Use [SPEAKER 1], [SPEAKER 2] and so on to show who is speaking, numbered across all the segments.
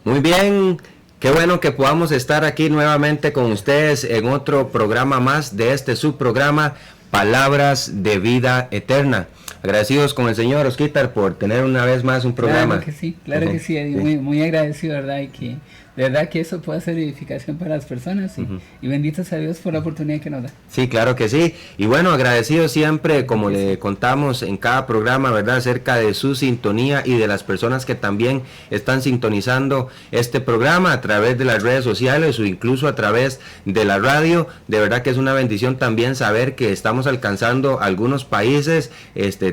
[SPEAKER 1] Muy bien, qué bueno que podamos estar aquí nuevamente con ustedes en otro programa más de este subprograma Palabras de Vida Eterna. Agradecidos con el señor Osquitar por tener una vez más un programa.
[SPEAKER 2] Claro que sí, Eddie,
[SPEAKER 1] Sí.
[SPEAKER 2] muy agradecido, ¿verdad? Y que de verdad que eso puede ser edificación para las personas y benditos a Dios por la oportunidad que nos da.
[SPEAKER 1] Sí, claro que sí. Y bueno, agradecido siempre, como le contamos en cada programa, ¿verdad? Acerca de su sintonía y de las personas que también están sintonizando este programa a través de las redes sociales o incluso a través de la radio. De verdad que es una bendición también saber que estamos alcanzando algunos países,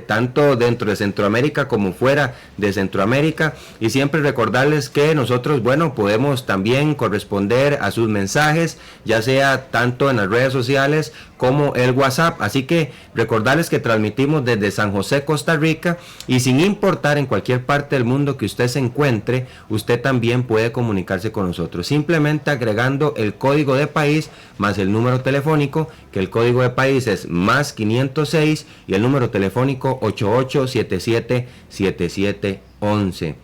[SPEAKER 1] tanto dentro de Centroamérica como fuera de Centroamérica. Y siempre recordarles que nosotros, bueno, podemos también corresponder a sus mensajes, ya sea tanto en las redes sociales como el WhatsApp. Así que recordarles que transmitimos desde San José, Costa Rica, y sin importar en cualquier parte del mundo que usted se encuentre, usted también puede comunicarse con nosotros, simplemente agregando el código de país más el número telefónico, que el código de país es más 506 y el número telefónico 88777711.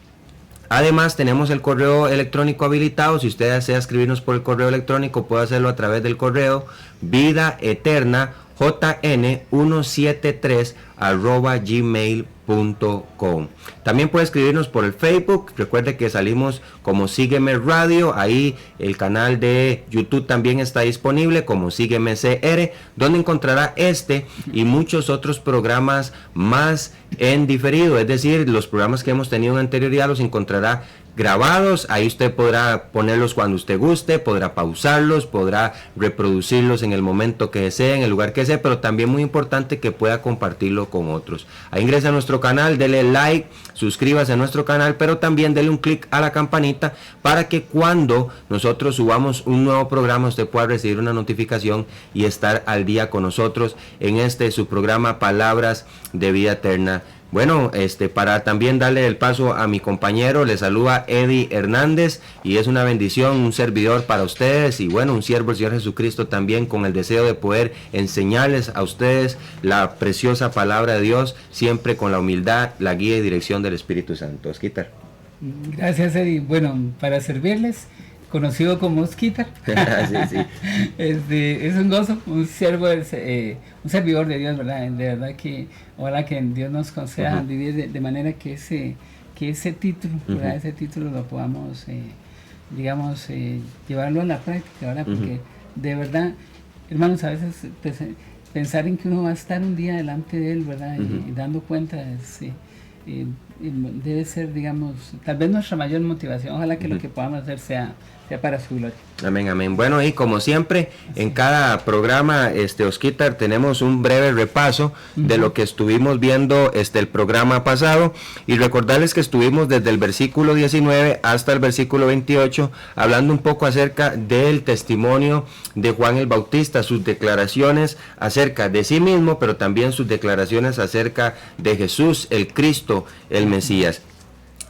[SPEAKER 1] Además, tenemos el correo electrónico habilitado. Si usted desea escribirnos por el correo electrónico, puede hacerlo a través del correo vidaeternajn173@gmail.com. También puede escribirnos por el Facebook. Recuerde que salimos como Sígueme Radio. Ahí el canal de YouTube también está disponible como Sígueme CR, donde encontrará este y muchos otros programas más en diferido. Es decir, los programas que hemos tenido en anterioridad los encontrará grabados. Ahí usted podrá ponerlos cuando usted guste, podrá pausarlos, podrá reproducirlos en el momento que desee, en el lugar que desee, pero también muy importante que pueda compartirlo con otros. Ahí ingresa a nuestro canal, dele like, suscríbase a nuestro canal, pero también dele un clic a la campanita para que cuando nosotros subamos un nuevo programa usted pueda recibir una notificación y estar al día con nosotros en su programa Palabras de Vida Eterna. Bueno, para también darle el paso a mi compañero, le saluda Eddie Hernández y es una bendición, un servidor para ustedes y bueno, un siervo del Señor Jesucristo también, con el deseo de poder enseñarles a ustedes la preciosa palabra de Dios, siempre con la humildad, la guía y dirección del Espíritu Santo. Osquitar.
[SPEAKER 2] Gracias, Eddie. Bueno, para servirles, conocido como Osquitar.
[SPEAKER 1] Sí.
[SPEAKER 2] Es un gozo, un servidor de Dios, ¿verdad? De verdad que ojalá que Dios nos conceda vivir de manera que ese título, ¿verdad? Ese título lo podamos, llevarlo a la práctica, ¿verdad? Porque de verdad, hermanos, a veces pensar en que uno va a estar un día delante de Él, ¿verdad? Y dando cuenta, debe ser, digamos, tal vez nuestra mayor motivación. Ojalá que lo que podamos hacer sea para su gloria.
[SPEAKER 1] Amén, amén. Bueno, y como siempre, en cada programa, Osquitar, tenemos un breve repaso de lo que estuvimos viendo el programa pasado, y recordarles que estuvimos desde el versículo 19 hasta el versículo 28, hablando un poco acerca del testimonio de Juan el Bautista, sus declaraciones acerca de sí mismo, pero también sus declaraciones acerca de Jesús, el Cristo, el Mesías.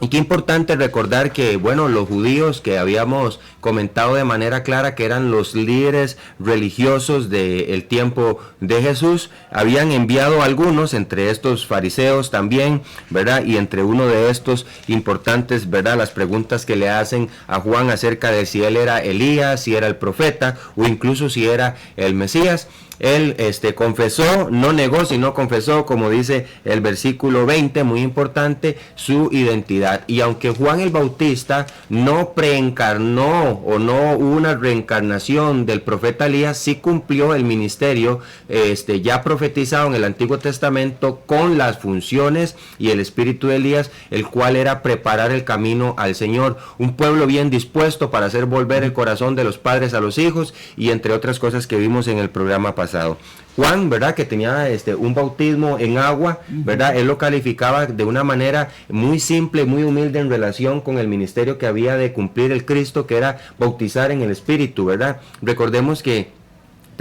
[SPEAKER 1] Y qué importante recordar que, bueno, los judíos que habíamos comentado de manera clara que eran los líderes religiosos del tiempo de Jesús, habían enviado a algunos, entre estos fariseos también, ¿verdad? Y entre uno de estos importantes, ¿verdad? Las preguntas que le hacen a Juan acerca de si él era Elías, si era el profeta o incluso si era el Mesías. Él confesó, no negó, sino confesó, como dice el versículo 20, muy importante, su identidad. Y aunque Juan el Bautista no preencarnó o no hubo una reencarnación del profeta Elías, sí cumplió el ministerio ya profetizado en el Antiguo Testamento con las funciones y el espíritu de Elías, el cual era preparar el camino al Señor. Un pueblo bien dispuesto para hacer volver el corazón de los padres a los hijos, y entre otras cosas que vimos en el programa pasado. Juan, ¿verdad? Que tenía un bautismo en agua, ¿verdad? Él lo calificaba de una manera muy simple, muy humilde en relación con el ministerio que había de cumplir el Cristo, que era bautizar en el Espíritu, ¿verdad? Recordemos que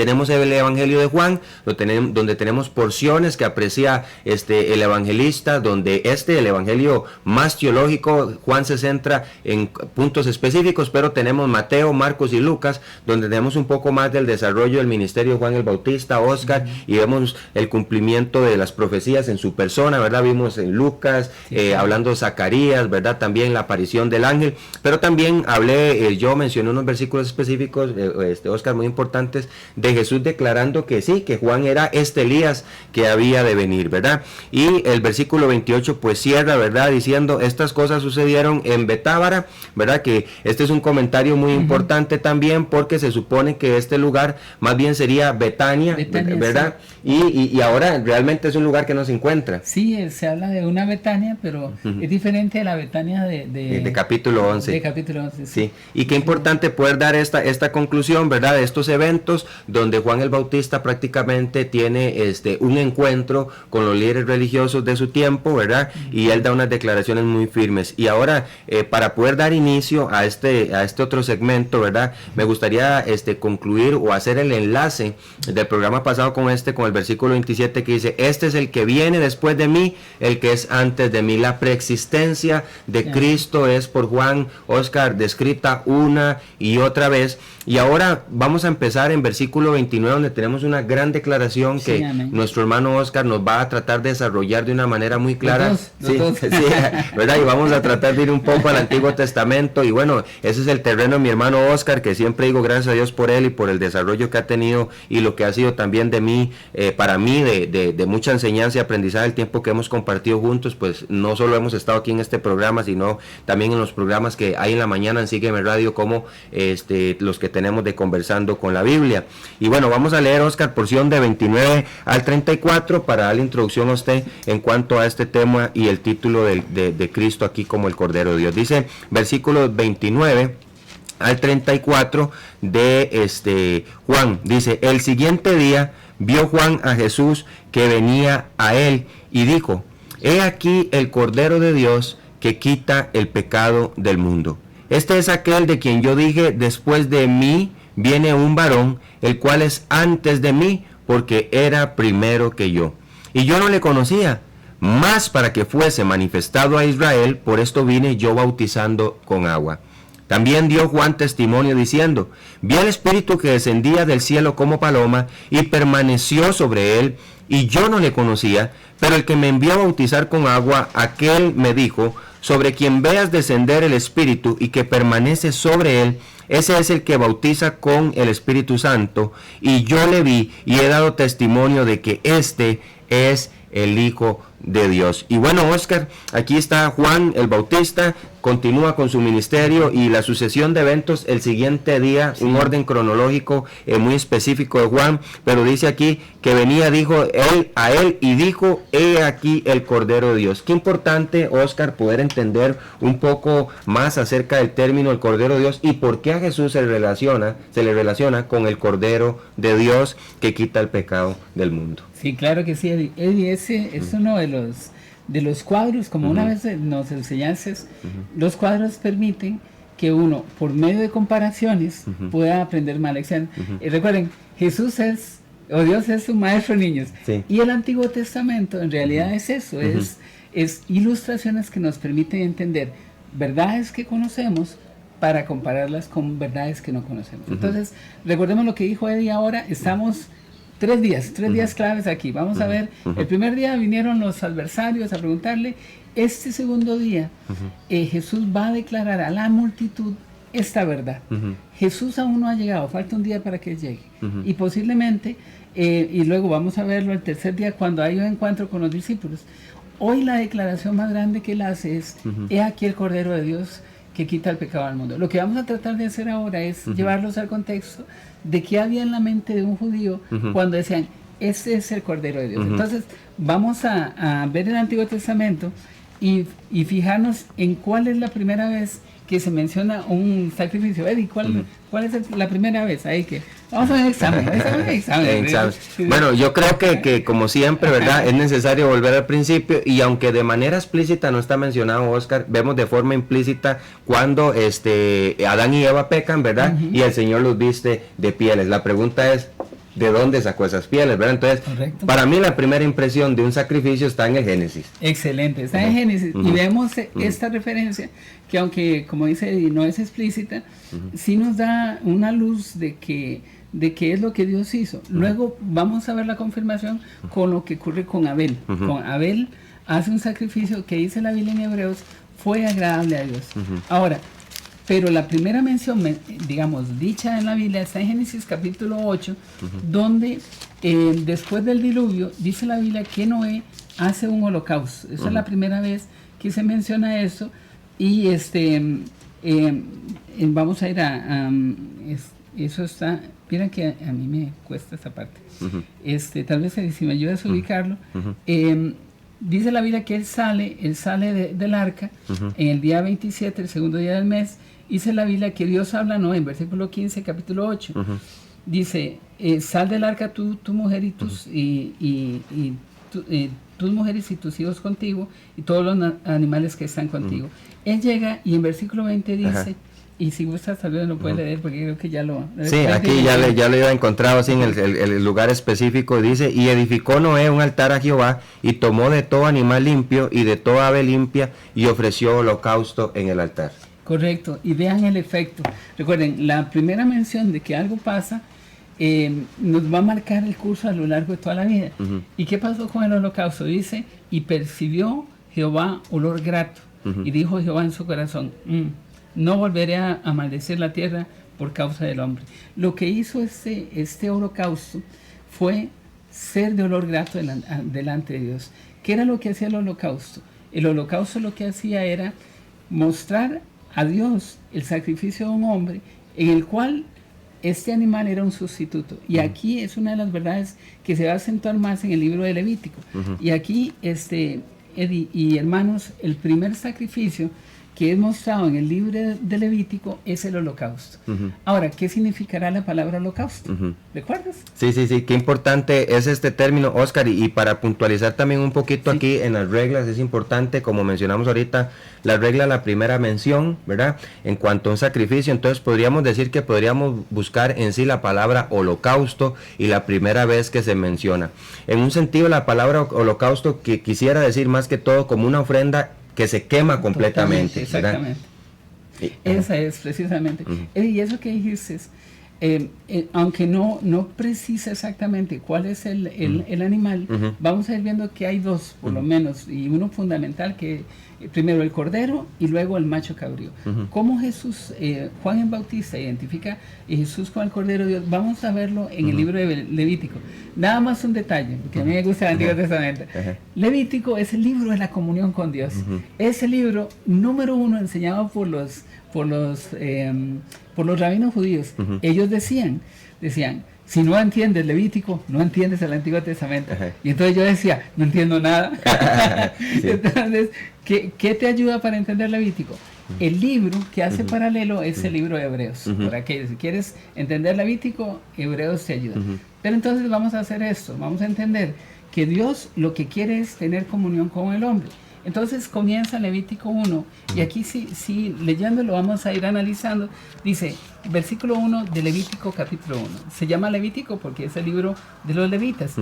[SPEAKER 1] tenemos el Evangelio de Juan, donde tenemos porciones que aprecia el evangelista, donde el Evangelio más teológico, Juan se centra en puntos específicos, pero tenemos Mateo, Marcos y Lucas, donde tenemos un poco más del desarrollo del ministerio de Juan el Bautista, Oscar, y vemos el cumplimiento de las profecías en su persona, ¿verdad? Vimos en Lucas, hablando de Zacarías, ¿verdad? También la aparición del ángel, pero también yo mencioné unos versículos específicos, Oscar, muy importantes, de Jesús declarando que sí, que Juan era Elías que había de venir, ¿verdad? Y el versículo 28 pues cierra, ¿verdad? Diciendo, estas cosas sucedieron en Betábara, ¿verdad? Que este es un comentario muy importante también, porque se supone que este lugar más bien sería Betania, ¿verdad? Sí. Y ahora realmente es un lugar que no se encuentra.
[SPEAKER 2] Sí, se habla de una Betania, pero es diferente de la Betania de
[SPEAKER 1] capítulo 11.
[SPEAKER 2] De capítulo 11, sí.
[SPEAKER 1] Sí. Y qué importante poder dar esta conclusión, ¿verdad? De estos eventos donde Juan el Bautista prácticamente tiene un encuentro con los líderes religiosos de su tiempo, ¿verdad? Y él da unas declaraciones muy firmes. Y ahora, para poder dar inicio a este otro segmento, ¿verdad? Me gustaría concluir o hacer el enlace del programa pasado con el versículo 27 que dice, este es el que viene después de mí, el que es antes de mí. La preexistencia de Cristo es por Juan, Oscar, descrita una y otra vez. Y ahora vamos a empezar en versículo 29, donde tenemos una gran declaración que nuestro hermano Oscar nos va a tratar de desarrollar de una manera muy clara.
[SPEAKER 2] Los dos.
[SPEAKER 1] Sí, ¿verdad? Y vamos a tratar de ir un poco al Antiguo Testamento. Y bueno, ese es el terreno de mi hermano Oscar, que siempre digo gracias a Dios por él y por el desarrollo que ha tenido y lo que ha sido también de mí, para mí, de mucha enseñanza y aprendizaje el tiempo que hemos compartido juntos. Pues no solo hemos estado aquí en este programa, sino también en los programas que hay en la mañana en Sígueme Radio, como los que tenemos de Conversando con la Biblia. Y bueno, vamos a leer, Oscar, porción de 29 al 34 para darle introducción a usted en cuanto a este tema y el título de Cristo aquí como el Cordero de Dios. Dice, versículos 29 al 34 de Juan, dice, el siguiente día vio Juan a Jesús que venía a él y dijo, he aquí el Cordero de Dios que quita el pecado del mundo. Este es aquel de quien yo dije, después de mí viene un varón, el cual es antes de mí, porque era primero que yo. Y yo no le conocía, mas para que fuese manifestado a Israel, por esto vine yo bautizando con agua. También dio Juan testimonio diciendo, vi al Espíritu que descendía del cielo como paloma, y permaneció sobre él, y yo no le conocía, pero el que me envió a bautizar con agua, aquel me dijo, sobre quien veas descender el Espíritu y que permanece sobre él, ese es el que bautiza con el Espíritu Santo, y yo le vi y he dado testimonio de que este es el Hijo de Dios. Y bueno, Oscar, aquí está Juan el Bautista, continúa con su ministerio y la sucesión de eventos el siguiente día, un orden cronológico muy específico de Juan, pero dice aquí que venía, dijo él a él y dijo, he aquí el Cordero de Dios. Qué importante, Oscar, poder entender un poco más acerca del término el Cordero de Dios y por qué a Jesús se le relaciona con el Cordero de Dios que quita el pecado del mundo.
[SPEAKER 2] Sí, claro que sí, Eddie, ese es uno de los cuadros, como una vez nos enseñaste, los cuadros permiten que uno, por medio de comparaciones, pueda aprender más lección. Recuerden, Jesús Dios es un maestro de niños, y el Antiguo Testamento en realidad es eso, es ilustraciones que nos permiten entender verdades que conocemos para compararlas con verdades que no conocemos. Entonces, recordemos lo que dijo Eddie ahora, estamos... Tres días claves aquí. Vamos a ver, el primer día vinieron los adversarios a preguntarle, este segundo día Jesús va a declarar a la multitud esta verdad. Jesús aún no ha llegado, falta un día para que llegue. Y posiblemente, y luego vamos a verlo el tercer día cuando hay un encuentro con los discípulos. Hoy la declaración más grande que él hace es, he aquí el Cordero de Dios que quita el pecado al mundo. Lo que vamos a tratar de hacer ahora es llevarlos al contexto de qué había en la mente de un judío cuando decían, este es el Cordero de Dios. Entonces, vamos a ver el Antiguo Testamento y fijarnos en cuál es la primera vez que se menciona un sacrificio. Eddie, ¿cuál es la primera vez? Ahí que vamos a ver examen.
[SPEAKER 1] Bueno, yo creo que como siempre, ¿verdad? Es necesario volver al principio, y aunque de manera explícita no está mencionado, Oscar, vemos de forma implícita cuando Adán y Eva pecan, ¿verdad? Y el Señor los viste de pieles. La pregunta es, de dónde sacó esas pieles, ¿verdad? Entonces,
[SPEAKER 2] correcto.
[SPEAKER 1] Para mí la primera impresión de un sacrificio está en el Génesis.
[SPEAKER 2] Excelente, está en Génesis. Y vemos esta referencia que, aunque como dice no es explícita, sí nos da una luz de qué es lo que Dios hizo. Luego vamos a ver la confirmación con lo que ocurre con Abel. Con Abel hace un sacrificio que dice la Biblia en Hebreos fue agradable a Dios. Ahora, pero la primera mención, digamos, dicha en la Biblia está en Génesis capítulo 8, donde después del diluvio, dice la Biblia que Noé hace un holocausto. Esa es la primera vez que se menciona eso. Y vamos a ir eso está, mira que a mí me cuesta esta parte. Tal vez si me ayudas a ubicarlo. Dice la Biblia que él sale del arca en el día 27, el segundo día del mes. Dice la Biblia que Dios habla, ¿no? En versículo 15, capítulo 8. Dice, sal del arca tu mujer y tus mujeres y tus hijos contigo y todos los animales que están contigo. Él llega y en versículo 20 dice, y si gustas tal vez lo puedes leer porque creo que ya lo...
[SPEAKER 1] Sí, aquí ya lo iba encontrado así en el lugar específico. Dice, y edificó Noé un altar a Jehová y tomó de todo animal limpio y de toda ave limpia y ofreció holocausto en el altar.
[SPEAKER 2] Correcto, y vean el efecto. Recuerden, la primera mención de que algo pasa nos va a marcar el curso a lo largo de toda la vida. ¿Y qué pasó con el holocausto? Dice, y percibió Jehová olor grato. Y dijo Jehová en su corazón, no volveré a maldecir la tierra por causa del hombre. Lo que hizo este holocausto fue ser de olor grato delante de Dios. ¿Qué era lo que hacía el holocausto? El holocausto lo que hacía era mostrar a Dios el sacrificio de un hombre en el cual este animal era un sustituto. Y aquí es una de las verdades que se va a acentuar más en el libro de Levítico. Y aquí, Eddie y hermanos, el primer sacrificio que es mostrado en el libro de Levítico es el holocausto. Ahora, ¿qué significará la palabra holocausto? ¿Recuerdas?
[SPEAKER 1] Sí, qué importante es este término, Oscar, y para puntualizar también un poquito aquí en las reglas, es importante, como mencionamos ahorita, la regla, la primera mención, ¿verdad? En cuanto a un sacrificio, entonces podríamos decir que podríamos buscar en sí la palabra holocausto y la primera vez que se menciona. En un sentido, la palabra holocausto que quisiera decir más que todo como una ofrenda que se quema completamente.
[SPEAKER 2] Exactamente. Esa es precisamente. Y eso que dijiste, aunque no precisa exactamente cuál es el animal, vamos a ir viendo que hay dos, por lo menos, y uno fundamental, que primero el cordero y luego el macho cabrío. ¿Cómo Jesús, Juan el Bautista identifica a Jesús con el cordero de Dios? Vamos a verlo en el libro de Levítico. Nada más un detalle, porque a mí me gusta el Antiguo Testamento. Levítico es el libro de la comunión con Dios. Es el libro número 1 enseñado por los rabinos judíos. Ellos decían, si no entiendes Levítico, no entiendes el Antiguo Testamento. Y entonces yo decía, no entiendo nada. Entonces, ¿qué te ayuda para entender Levítico? El libro que hace paralelo es el libro de Hebreos. Para que si quieres entender Levítico, Hebreos te ayuda. Pero entonces vamos a hacer esto, vamos a entender que Dios lo que quiere es tener comunión con el hombre. Entonces comienza Levítico 1, y aquí sí leyéndolo vamos a ir analizando. Dice, versículo 1 de Levítico capítulo 1. Se llama Levítico porque es el libro de los levitas.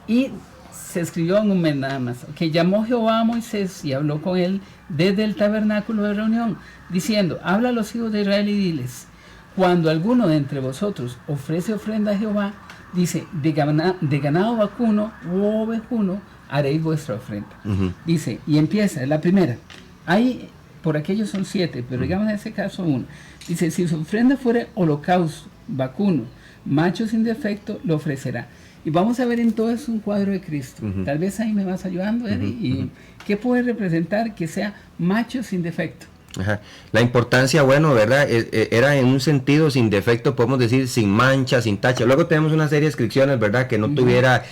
[SPEAKER 2] Y se escribió en un mes nada más. Que llamó Jehová a Moisés y habló con él desde el tabernáculo de reunión, diciendo, habla a los hijos de Israel y diles, cuando alguno de entre vosotros ofrece ofrenda a Jehová, dice, de ganado vacuno u ovejuno, haréis vuestra ofrenda. Dice, y empieza, la primera. Hay, por aquellos son 7, pero digamos en este caso 1. Dice, si su ofrenda fuera holocausto, vacuno, macho sin defecto, lo ofrecerá. Y vamos a ver en todo eso un cuadro de Cristo. Tal vez ahí me vas ayudando, Eddie. ¿Y qué puede representar que sea macho sin defecto?
[SPEAKER 1] La importancia, bueno, ¿verdad? Era en un sentido sin defecto, podemos decir sin mancha, sin tacha. Luego tenemos una serie de inscripciones, ¿verdad? Que no tuviera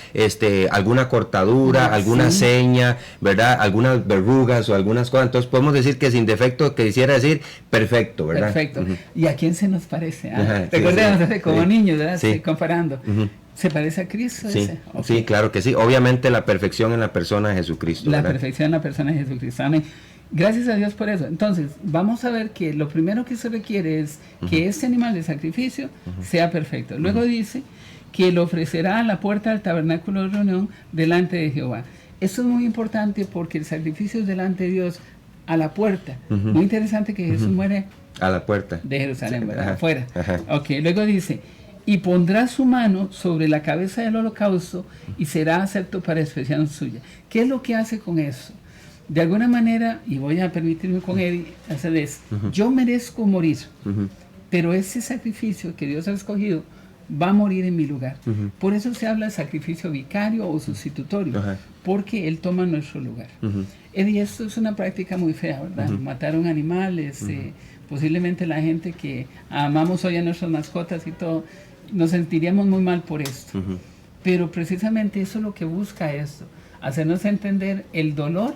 [SPEAKER 1] alguna cortadura, alguna seña, ¿verdad? Algunas verrugas o algunas cosas. Entonces podemos decir que sin defecto, que quisiera decir perfecto, ¿verdad?
[SPEAKER 2] Perfecto. ¿Y a quién se nos parece? Recordemos, como niños, ¿verdad? Comparando. ¿Se parece a Cristo?
[SPEAKER 1] Sí, claro que sí. Obviamente la perfección en la persona de Jesucristo.
[SPEAKER 2] La perfección en la persona de Jesucristo. Amén. Gracias a Dios por eso. Entonces, vamos a ver que lo primero que se requiere es que este animal de sacrificio sea perfecto. Luego dice que lo ofrecerá a la puerta del tabernáculo de reunión delante de Jehová. Esto es muy importante porque el sacrificio es delante de Dios, a la puerta. Muy interesante que Jesús muere
[SPEAKER 1] a la puerta
[SPEAKER 2] de Jerusalén, ¿verdad?
[SPEAKER 1] Ajá.
[SPEAKER 2] Afuera.
[SPEAKER 1] Ajá.
[SPEAKER 2] Ok, luego dice, y pondrá su mano sobre la cabeza del holocausto y será acepto para expresión suya. ¿Qué es lo que hace con eso? De alguna manera, y voy a permitirme con Eddie hacer eso, yo merezco morir, pero ese sacrificio que Dios ha escogido va a morir en mi lugar. Por eso se habla de sacrificio vicario o sustitutorio, porque Él toma nuestro lugar. Y esto es una práctica muy fea, ¿verdad? Matar a un animal, posiblemente la gente que amamos hoy a nuestras mascotas y todo, nos sentiríamos muy mal por esto. Pero precisamente eso es lo que busca esto, hacernos entender el dolor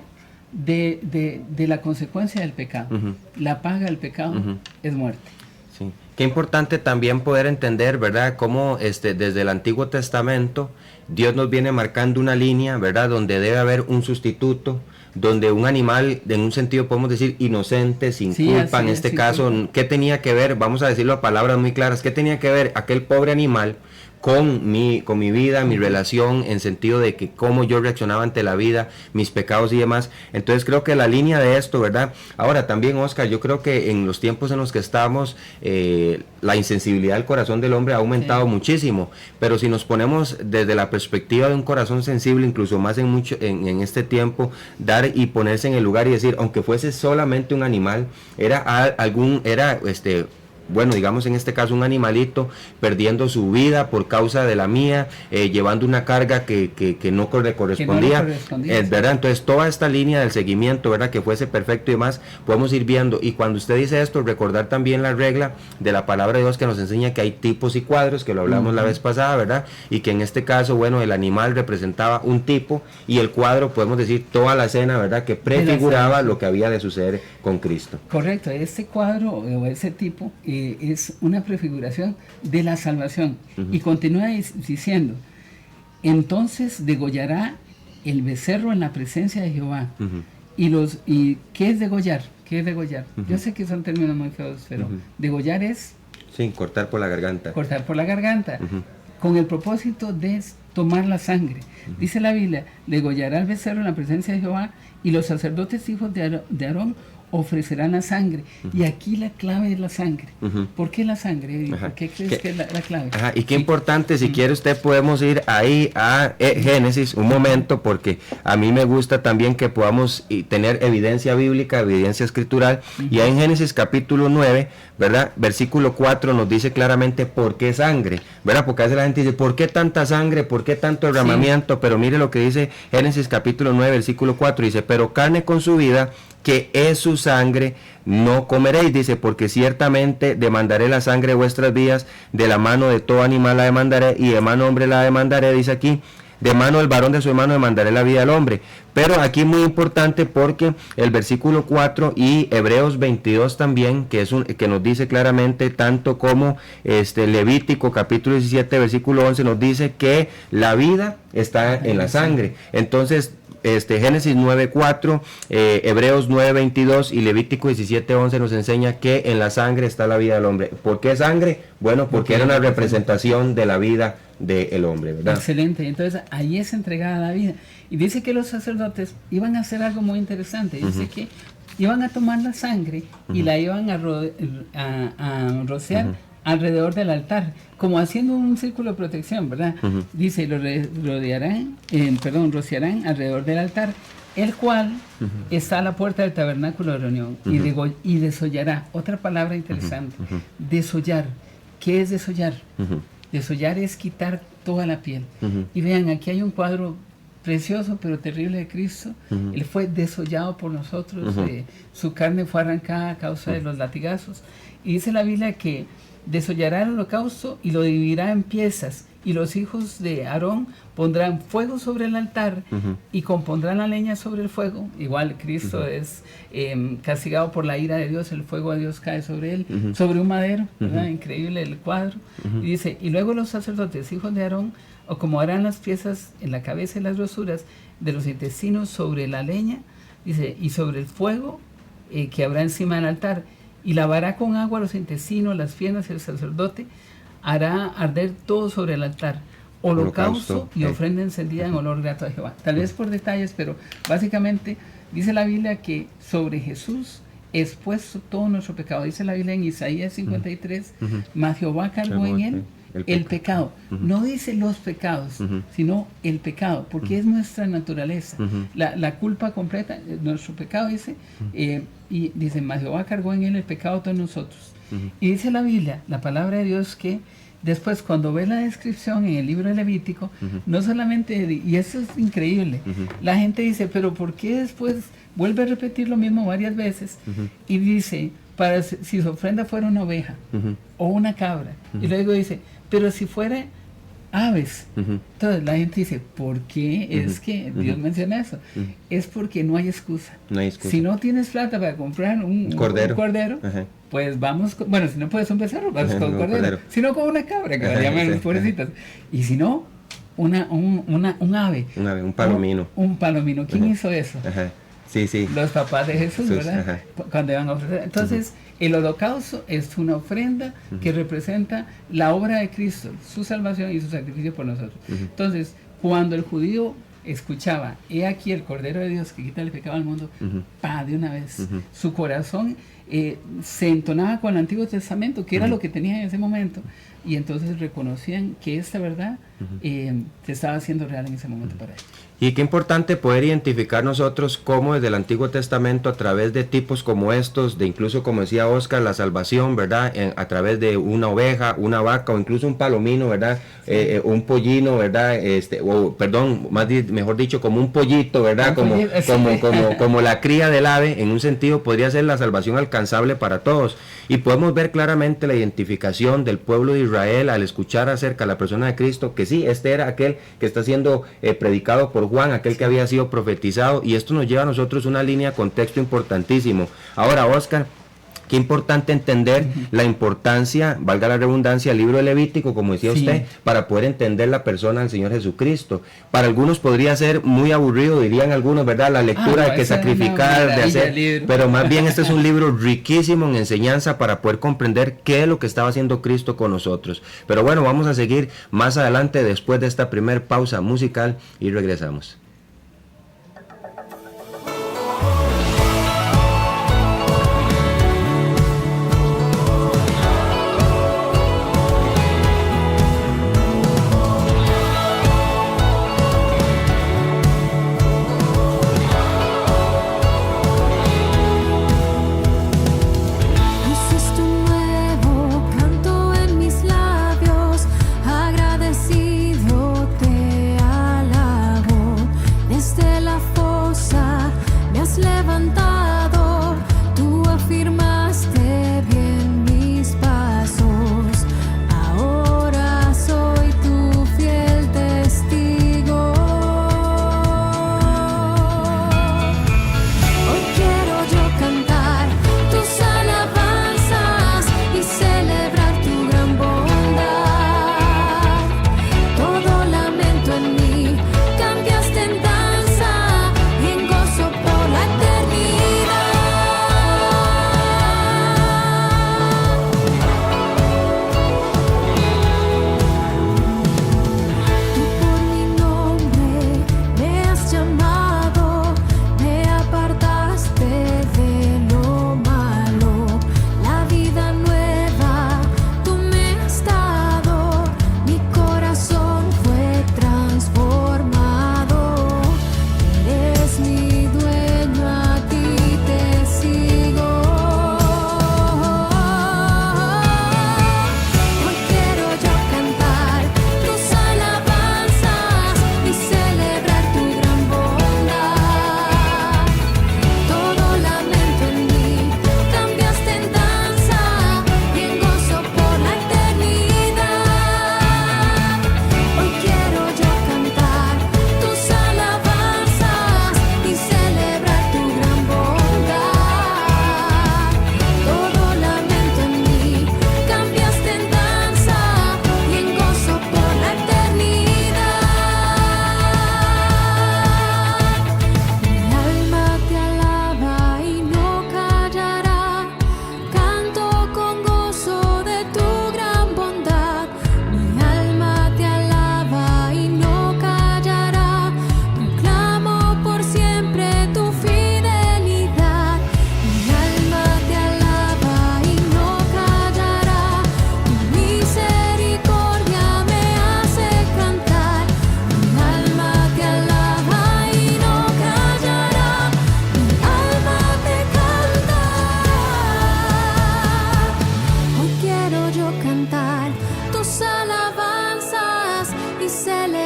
[SPEAKER 2] de la consecuencia del pecado. La paga del pecado es muerte.
[SPEAKER 1] Sí. Qué importante también poder entender, ¿verdad?, cómo desde el Antiguo Testamento Dios nos viene marcando una línea, ¿verdad?, donde debe haber un sustituto, donde un animal, en un sentido podemos decir inocente, sin culpa, en este caso, ¿qué tenía que ver? Vamos a decirlo a palabras muy claras, ¿qué tenía que ver aquel pobre animal con mi vida, mi relación, en sentido de que cómo yo reaccionaba ante la vida, mis pecados y demás? Entonces creo que la línea de esto, ¿verdad? Ahora también, Oscar, yo creo que en los tiempos en los que estamos, la insensibilidad del corazón del hombre ha aumentado muchísimo, pero si nos ponemos desde la perspectiva de un corazón sensible, incluso más en este tiempo, dar y ponerse en el lugar y decir, aunque fuese solamente un animal, bueno, digamos en este caso un animalito perdiendo su vida por causa de la mía, llevando una carga que no le correspondía, ¿verdad? Entonces toda esta línea del seguimiento, ¿verdad?, que fuese perfecto y demás, podemos ir viendo. Y cuando usted dice esto, recordar también la regla de la palabra de Dios que nos enseña que hay tipos y cuadros, que lo hablamos la vez pasada, ¿verdad? Y que en este caso, bueno, el animal representaba un tipo y el cuadro, podemos decir, toda la escena, ¿verdad?, que prefiguraba lo que había de suceder con Cristo.
[SPEAKER 2] Correcto, este cuadro o ese tipo es una prefiguración de la salvación. Y continúa diciendo, entonces degollará el becerro en la presencia de Jehová. ¿Y qué es degollar? ¿Qué es degollar? Yo sé que son términos muy feos, pero degollar es...
[SPEAKER 1] Sí, cortar por la garganta.
[SPEAKER 2] Cortar por la garganta, con el propósito de tomar la sangre. Dice la Biblia, degollará el becerro en la presencia de Jehová, y los sacerdotes hijos de Aarón ofrecerán la sangre. Y aquí la clave es la sangre. ¿Por qué la sangre? ¿Por qué crees que es la clave?
[SPEAKER 1] Y qué importante, si quiere usted podemos ir ahí a Génesis un momento, porque a mí me gusta también que podamos tener evidencia bíblica, evidencia escritural. Y ahí en Génesis capítulo 9, ¿verdad?, versículo 4 nos dice claramente por qué sangre, ¿verdad? Porque a veces la gente dice, ¿por qué tanta sangre? ¿Por qué tanto derramamiento? Pero mire lo que dice Génesis capítulo 9, versículo 4, dice, pero carne con su vida, que es su sangre, no comeréis, dice, porque ciertamente demandaré la sangre de vuestras vidas, de la mano de todo animal la demandaré, y de mano hombre la demandaré, dice aquí, de mano del varón de su hermano demandaré la vida del hombre. Pero aquí muy importante, porque el versículo 4 y Hebreos 22 también, que nos dice claramente, tanto como Levítico capítulo 17 versículo 11 nos dice que la vida está en la sangre. Entonces Génesis 9:4, Hebreos 9:22 y Levítico 17:11 nos enseña que en la sangre está la vida del hombre. ¿Por qué sangre? Bueno, porque era una representación de la vida del hombre, ¿verdad?
[SPEAKER 2] Excelente, entonces ahí es entregada la vida. Y dice que los sacerdotes iban a hacer algo muy interesante. Dice que iban a tomar la sangre y la iban a rociar alrededor del altar, como haciendo un círculo de protección, ¿verdad? Dice, lo rociarán alrededor del altar, el cual está a la puerta del tabernáculo de reunión, y desollará. Otra palabra interesante, desollar. ¿Qué es desollar? Desollar es quitar toda la piel. Y vean, aquí hay un cuadro precioso pero terrible de Cristo. Él fue desollado por nosotros, su carne fue arrancada a causa de los latigazos. Y dice la Biblia que desollará el holocausto y lo dividirá en piezas, y los hijos de Aarón pondrán fuego sobre el altar y compondrán la leña sobre el fuego. Igual Cristo es castigado por la ira de Dios, el fuego de Dios cae sobre él, sobre un madero, ¿verdad? Increíble el cuadro. Y dice, y luego los sacerdotes, hijos de Aarón, acomodarán las piezas en la cabeza y las grosuras de los intestinos sobre la leña, dice, y sobre el fuego que habrá encima del altar, y lavará con agua los intestinos, las piernas, y el sacerdote hará arder todo sobre el altar. holocausto y ofrenda encendida en olor grato a Jehová. Tal vez por detalles, pero básicamente dice la Biblia que sobre Jesús expuesto todo nuestro pecado. Dice la Biblia en Isaías 53, mas Jehová cargó en él el pecado. No dice los pecados, sino el pecado, porque es nuestra naturaleza. La culpa completa, nuestro pecado dice, y dice, mas Jehová cargó en él el pecado de todos nosotros. Y dice la Biblia, la palabra de Dios, que después cuando ve la descripción en el libro de Levítico, no solamente, y eso es increíble, la gente dice, pero ¿por qué después vuelve a repetir lo mismo varias veces? Y dice, para si su ofrenda fuera una oveja o una cabra, y luego dice, pero si fuera aves. Entonces la gente dice, ¿por qué es que Dios menciona eso? Es porque no hay excusa.
[SPEAKER 1] No hay excusa.
[SPEAKER 2] Si no tienes plata para comprar un cordero, pues vamos, bueno, si no puedes un becerro, vas con un cordero. Si no, con una cabra, que llaman los pobrecitos. Y si no, un ave.
[SPEAKER 1] Un palomino.
[SPEAKER 2] Un palomino. ¿Quién hizo eso?
[SPEAKER 1] Sí.
[SPEAKER 2] Los papás de Jesús, ¿verdad? Cuando iban a ofrecer. Entonces, el holocausto es una ofrenda que representa la obra de Cristo, su salvación y su sacrificio por nosotros. Entonces, cuando el judío escuchaba, he aquí el Cordero de Dios que quita el pecado del mundo, de una vez, su corazón se entonaba con el Antiguo Testamento, que era lo que tenía en ese momento, y entonces reconocían que esta verdad se estaba haciendo real en ese momento para ellos.
[SPEAKER 1] Y qué importante poder identificar nosotros cómo desde el Antiguo Testamento, a través de tipos como estos, de incluso como decía Oscar, la salvación, ¿verdad? A través de una oveja, una vaca o incluso un palomino, ¿verdad? Un pollino, ¿verdad? Mejor dicho, como un pollito, ¿verdad? Como la cría del ave, en un sentido podría ser la salvación alcanzable para todos. Y podemos ver claramente la identificación del pueblo de Israel al escuchar acerca de la persona de Cristo, que sí, este era aquel que está siendo predicado por Juan, aquel que había sido profetizado, y esto nos lleva a nosotros una línea de contexto importantísimo. Ahora, Oscar, qué importante entender la importancia, valga la redundancia, del libro de Levítico, como decía usted, para poder entender la persona del Señor Jesucristo. Para algunos podría ser muy aburrido, dirían algunos, ¿verdad? La lectura de que sacrificar, de hacer, pero más bien este es un libro riquísimo en enseñanza para poder comprender qué es lo que estaba haciendo Cristo con nosotros. Pero bueno, vamos a seguir más adelante después de esta primer pausa musical y regresamos.
[SPEAKER 3] Agradecido te alabo.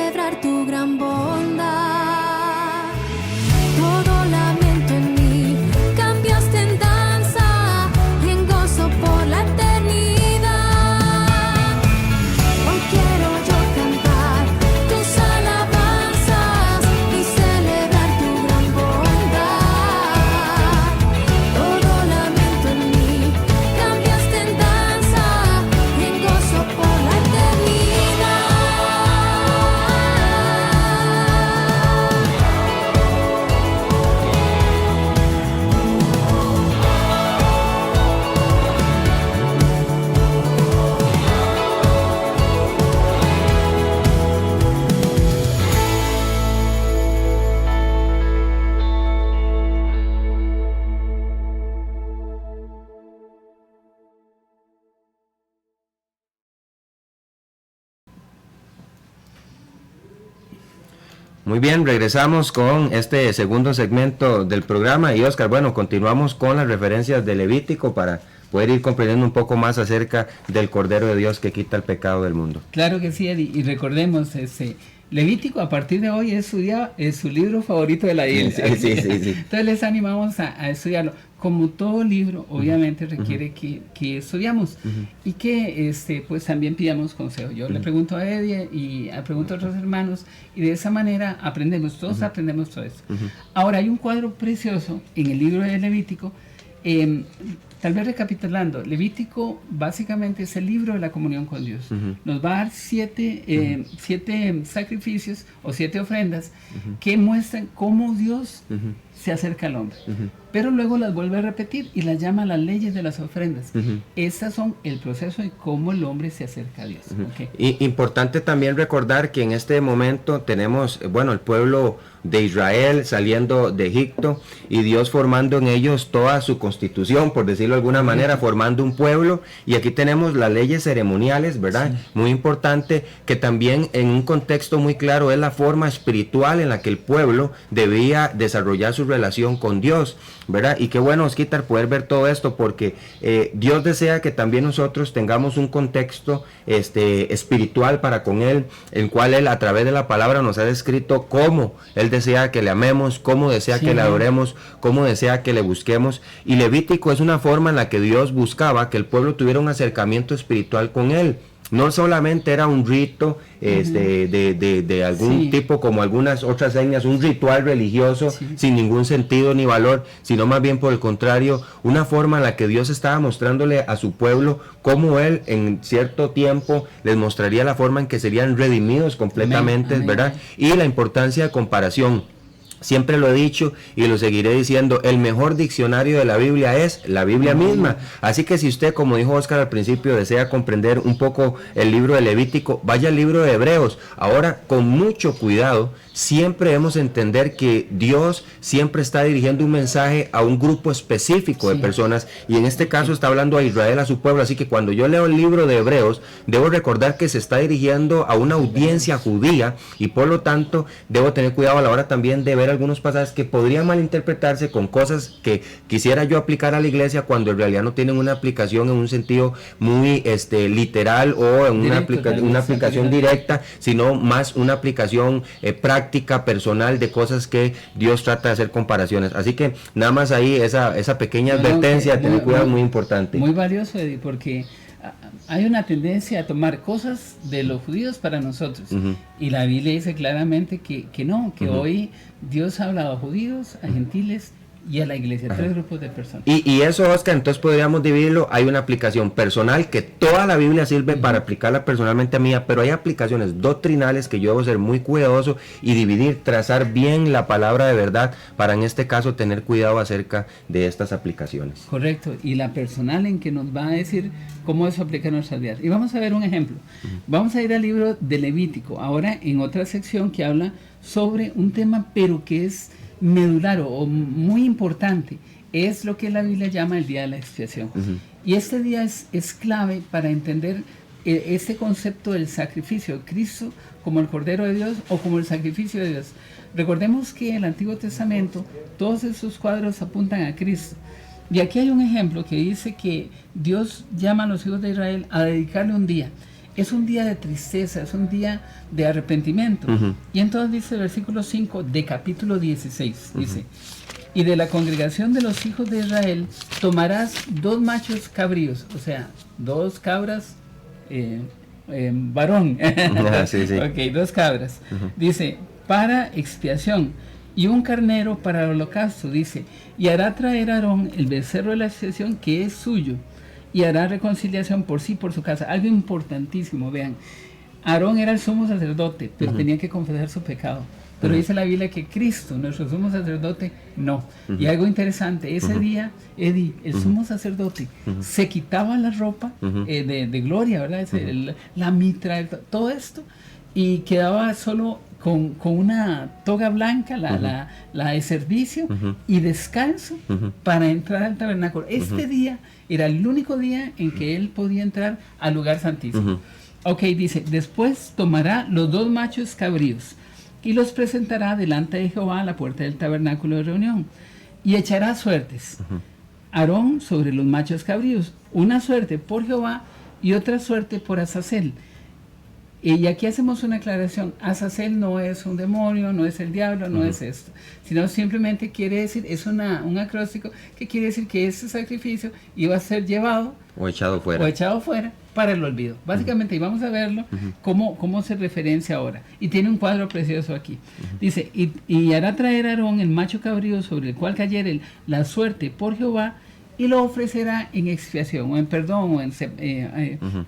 [SPEAKER 3] celebrar tu gran bondad. Todo lamento en mí cambiaste en danza y en gozo por la eternidad. Hoy quiero yo cantar tus alabanzas y celebrar tu gran bondad. Todo lamento en mí cambiaste en danza y en gozo por la eternidad.
[SPEAKER 1] Muy bien, regresamos con este segundo segmento del programa y Oscar, bueno, continuamos con las referencias de Levítico para poder ir comprendiendo un poco más acerca del Cordero de Dios que quita el pecado del mundo.
[SPEAKER 2] Claro que sí, Eddie, y recordemos, Levítico a partir de hoy es su libro favorito de la Biblia.
[SPEAKER 1] Sí.
[SPEAKER 2] Entonces les animamos a estudiarlo. Como todo libro, obviamente requiere que estudiamos y que pues también pidamos consejo. Yo le pregunto a Eddie y pregunto a otros hermanos y de esa manera aprendemos, todos aprendemos todo esto. Ahora hay un cuadro precioso en el libro de Levítico. Tal vez recapitulando, Levítico básicamente es el libro de la comunión con Dios. Nos va a dar siete sacrificios o 7 ofrendas que muestran cómo Dios se acerca al hombre. Pero luego las vuelve a repetir y las llama las leyes de las ofrendas. Estas son el proceso de cómo el hombre se acerca a Dios. Okay.
[SPEAKER 1] Y importante también recordar que en este momento tenemos, bueno, el pueblo de Israel saliendo de Egipto y Dios formando en ellos toda su constitución, por decirlo de alguna manera, formando un pueblo, y aquí tenemos las leyes ceremoniales, ¿verdad? Sí. Muy importante, que también en un contexto muy claro es la forma espiritual en la que el pueblo debía desarrollar su relación con Dios, ¿verdad? Y qué bueno, Osquitar, poder ver todo esto, porque Dios desea que también nosotros tengamos un contexto espiritual para con Él, el cual Él a través de la palabra nos ha descrito cómo Él desea que le amemos, cómo desea que le adoremos, cómo desea que le busquemos. Y Levítico es una forma en la que Dios buscaba que el pueblo tuviera un acercamiento espiritual con Él. No solamente era un rito de algún tipo, como algunas otras etnias, un ritual religioso sin ningún sentido ni valor, sino más bien por el contrario, una forma en la que Dios estaba mostrándole a su pueblo cómo Él en cierto tiempo les mostraría la forma en que serían redimidos completamente, amén, ¿verdad? Y la importancia de comparación. Siempre lo he dicho y lo seguiré diciendo, el mejor diccionario de la Biblia es la Biblia misma. Así que si usted, como dijo Oscar al principio, desea comprender un poco el libro de Levítico, vaya al libro de Hebreos. Ahora, con mucho cuidado, siempre debemos entender que Dios siempre está dirigiendo un mensaje a un grupo específico de personas, y en este caso está hablando a Israel, a su pueblo. Así que cuando yo leo el libro de Hebreos, debo recordar que se está dirigiendo a una audiencia judía, y por lo tanto debo tener cuidado a la hora también de ver algunos pasajes que podrían malinterpretarse con cosas que quisiera yo aplicar a la iglesia, cuando en realidad no tienen una aplicación en un sentido muy literal o en una aplicación directa, sino más una aplicación práctica, personal, de cosas que Dios trata de hacer comparaciones. Así que nada más ahí esa pequeña advertencia de tener cuidado, muy importante.
[SPEAKER 2] Muy valioso, Eddie, porque hay una tendencia a tomar cosas de los judíos para nosotros, y la Biblia dice claramente que no, que hoy Dios ha hablado a judíos, a gentiles y a la iglesia, 3 grupos de personas.
[SPEAKER 1] Y eso, Oscar, entonces podríamos dividirlo. Hay una aplicación personal que toda la Biblia sirve para aplicarla personalmente a mí, pero hay aplicaciones doctrinales que yo debo ser muy cuidadoso y dividir, trazar bien la palabra de verdad, para en este caso tener cuidado acerca de estas aplicaciones.
[SPEAKER 2] Correcto, y la personal en que nos va a decir cómo eso aplica en nuestras vidas. Y vamos a ver un ejemplo. Vamos a ir al libro de Levítico, ahora en otra sección que habla sobre un tema, pero que es medular o muy importante, es lo que la Biblia llama el día de la expiación. Y este día es clave para entender este concepto del sacrificio de Cristo como el Cordero de Dios o como el sacrificio de Dios. Recordemos que en el Antiguo Testamento todos esos cuadros apuntan a Cristo. Y aquí hay un ejemplo que dice que Dios llama a los hijos de Israel a dedicarle un día. es un día de tristeza, es un día de arrepentimiento. Y entonces dice el versículo 5 de capítulo 16, dice, y de la congregación de los hijos de Israel tomarás 2 machos cabríos, o sea, 2 cabras, varón,
[SPEAKER 1] Sí, sí.
[SPEAKER 2] ok, 2 cabras, dice, para expiación, y un carnero para el holocausto, dice, y hará traer a Aarón el becerro de la expiación que es suyo, y hará reconciliación por sí, por su casa. Algo importantísimo, vean, Aarón era el sumo sacerdote, pero tenía que confesar su pecado. Pero dice la Biblia que Cristo, nuestro sumo sacerdote, no. Y algo interesante, ese día, el sumo sacerdote, se quitaba la ropa de gloria, ¿verdad? La mitra, todo esto, y quedaba solo con una toga blanca, la de servicio, y descalzo para entrar al tabernáculo. Este día era el único día en que él podía entrar al lugar santísimo. Ok, dice, después tomará los 2 machos cabríos y los presentará delante de Jehová a la puerta del tabernáculo de reunión, y echará suertes. Aarón sobre los machos cabríos, una suerte por Jehová y otra suerte por Azazel. Y aquí hacemos una aclaración, Azazel no es un demonio, no es el diablo, no es esto, sino simplemente quiere decir, es un acróstico que quiere decir que ese sacrificio iba a ser llevado
[SPEAKER 1] o echado fuera
[SPEAKER 2] para el olvido. Básicamente, y vamos a verlo cómo se referencia ahora. Y tiene un cuadro precioso aquí. Dice, y hará traer a Aarón el macho cabrío sobre el cual cayere la suerte por Jehová, y lo ofrecerá en expiación, o en perdón, o en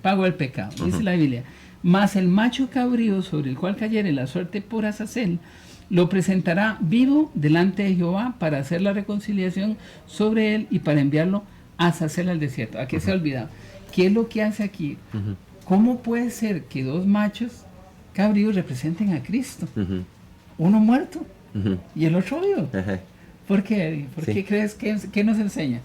[SPEAKER 2] pago del pecado. Dice la Biblia. Mas el macho cabrío sobre el cual cayere la suerte por Azazel, lo presentará vivo delante de Jehová para hacer la reconciliación sobre él y para enviarlo a Azazel al desierto. ¿A qué se ha olvidado? ¿Qué es lo que hace aquí? ¿Cómo puede ser que 2 machos cabríos representen a Cristo? Uno muerto y el otro vivo. ¿Por qué? ¿Por qué crees que nos enseña?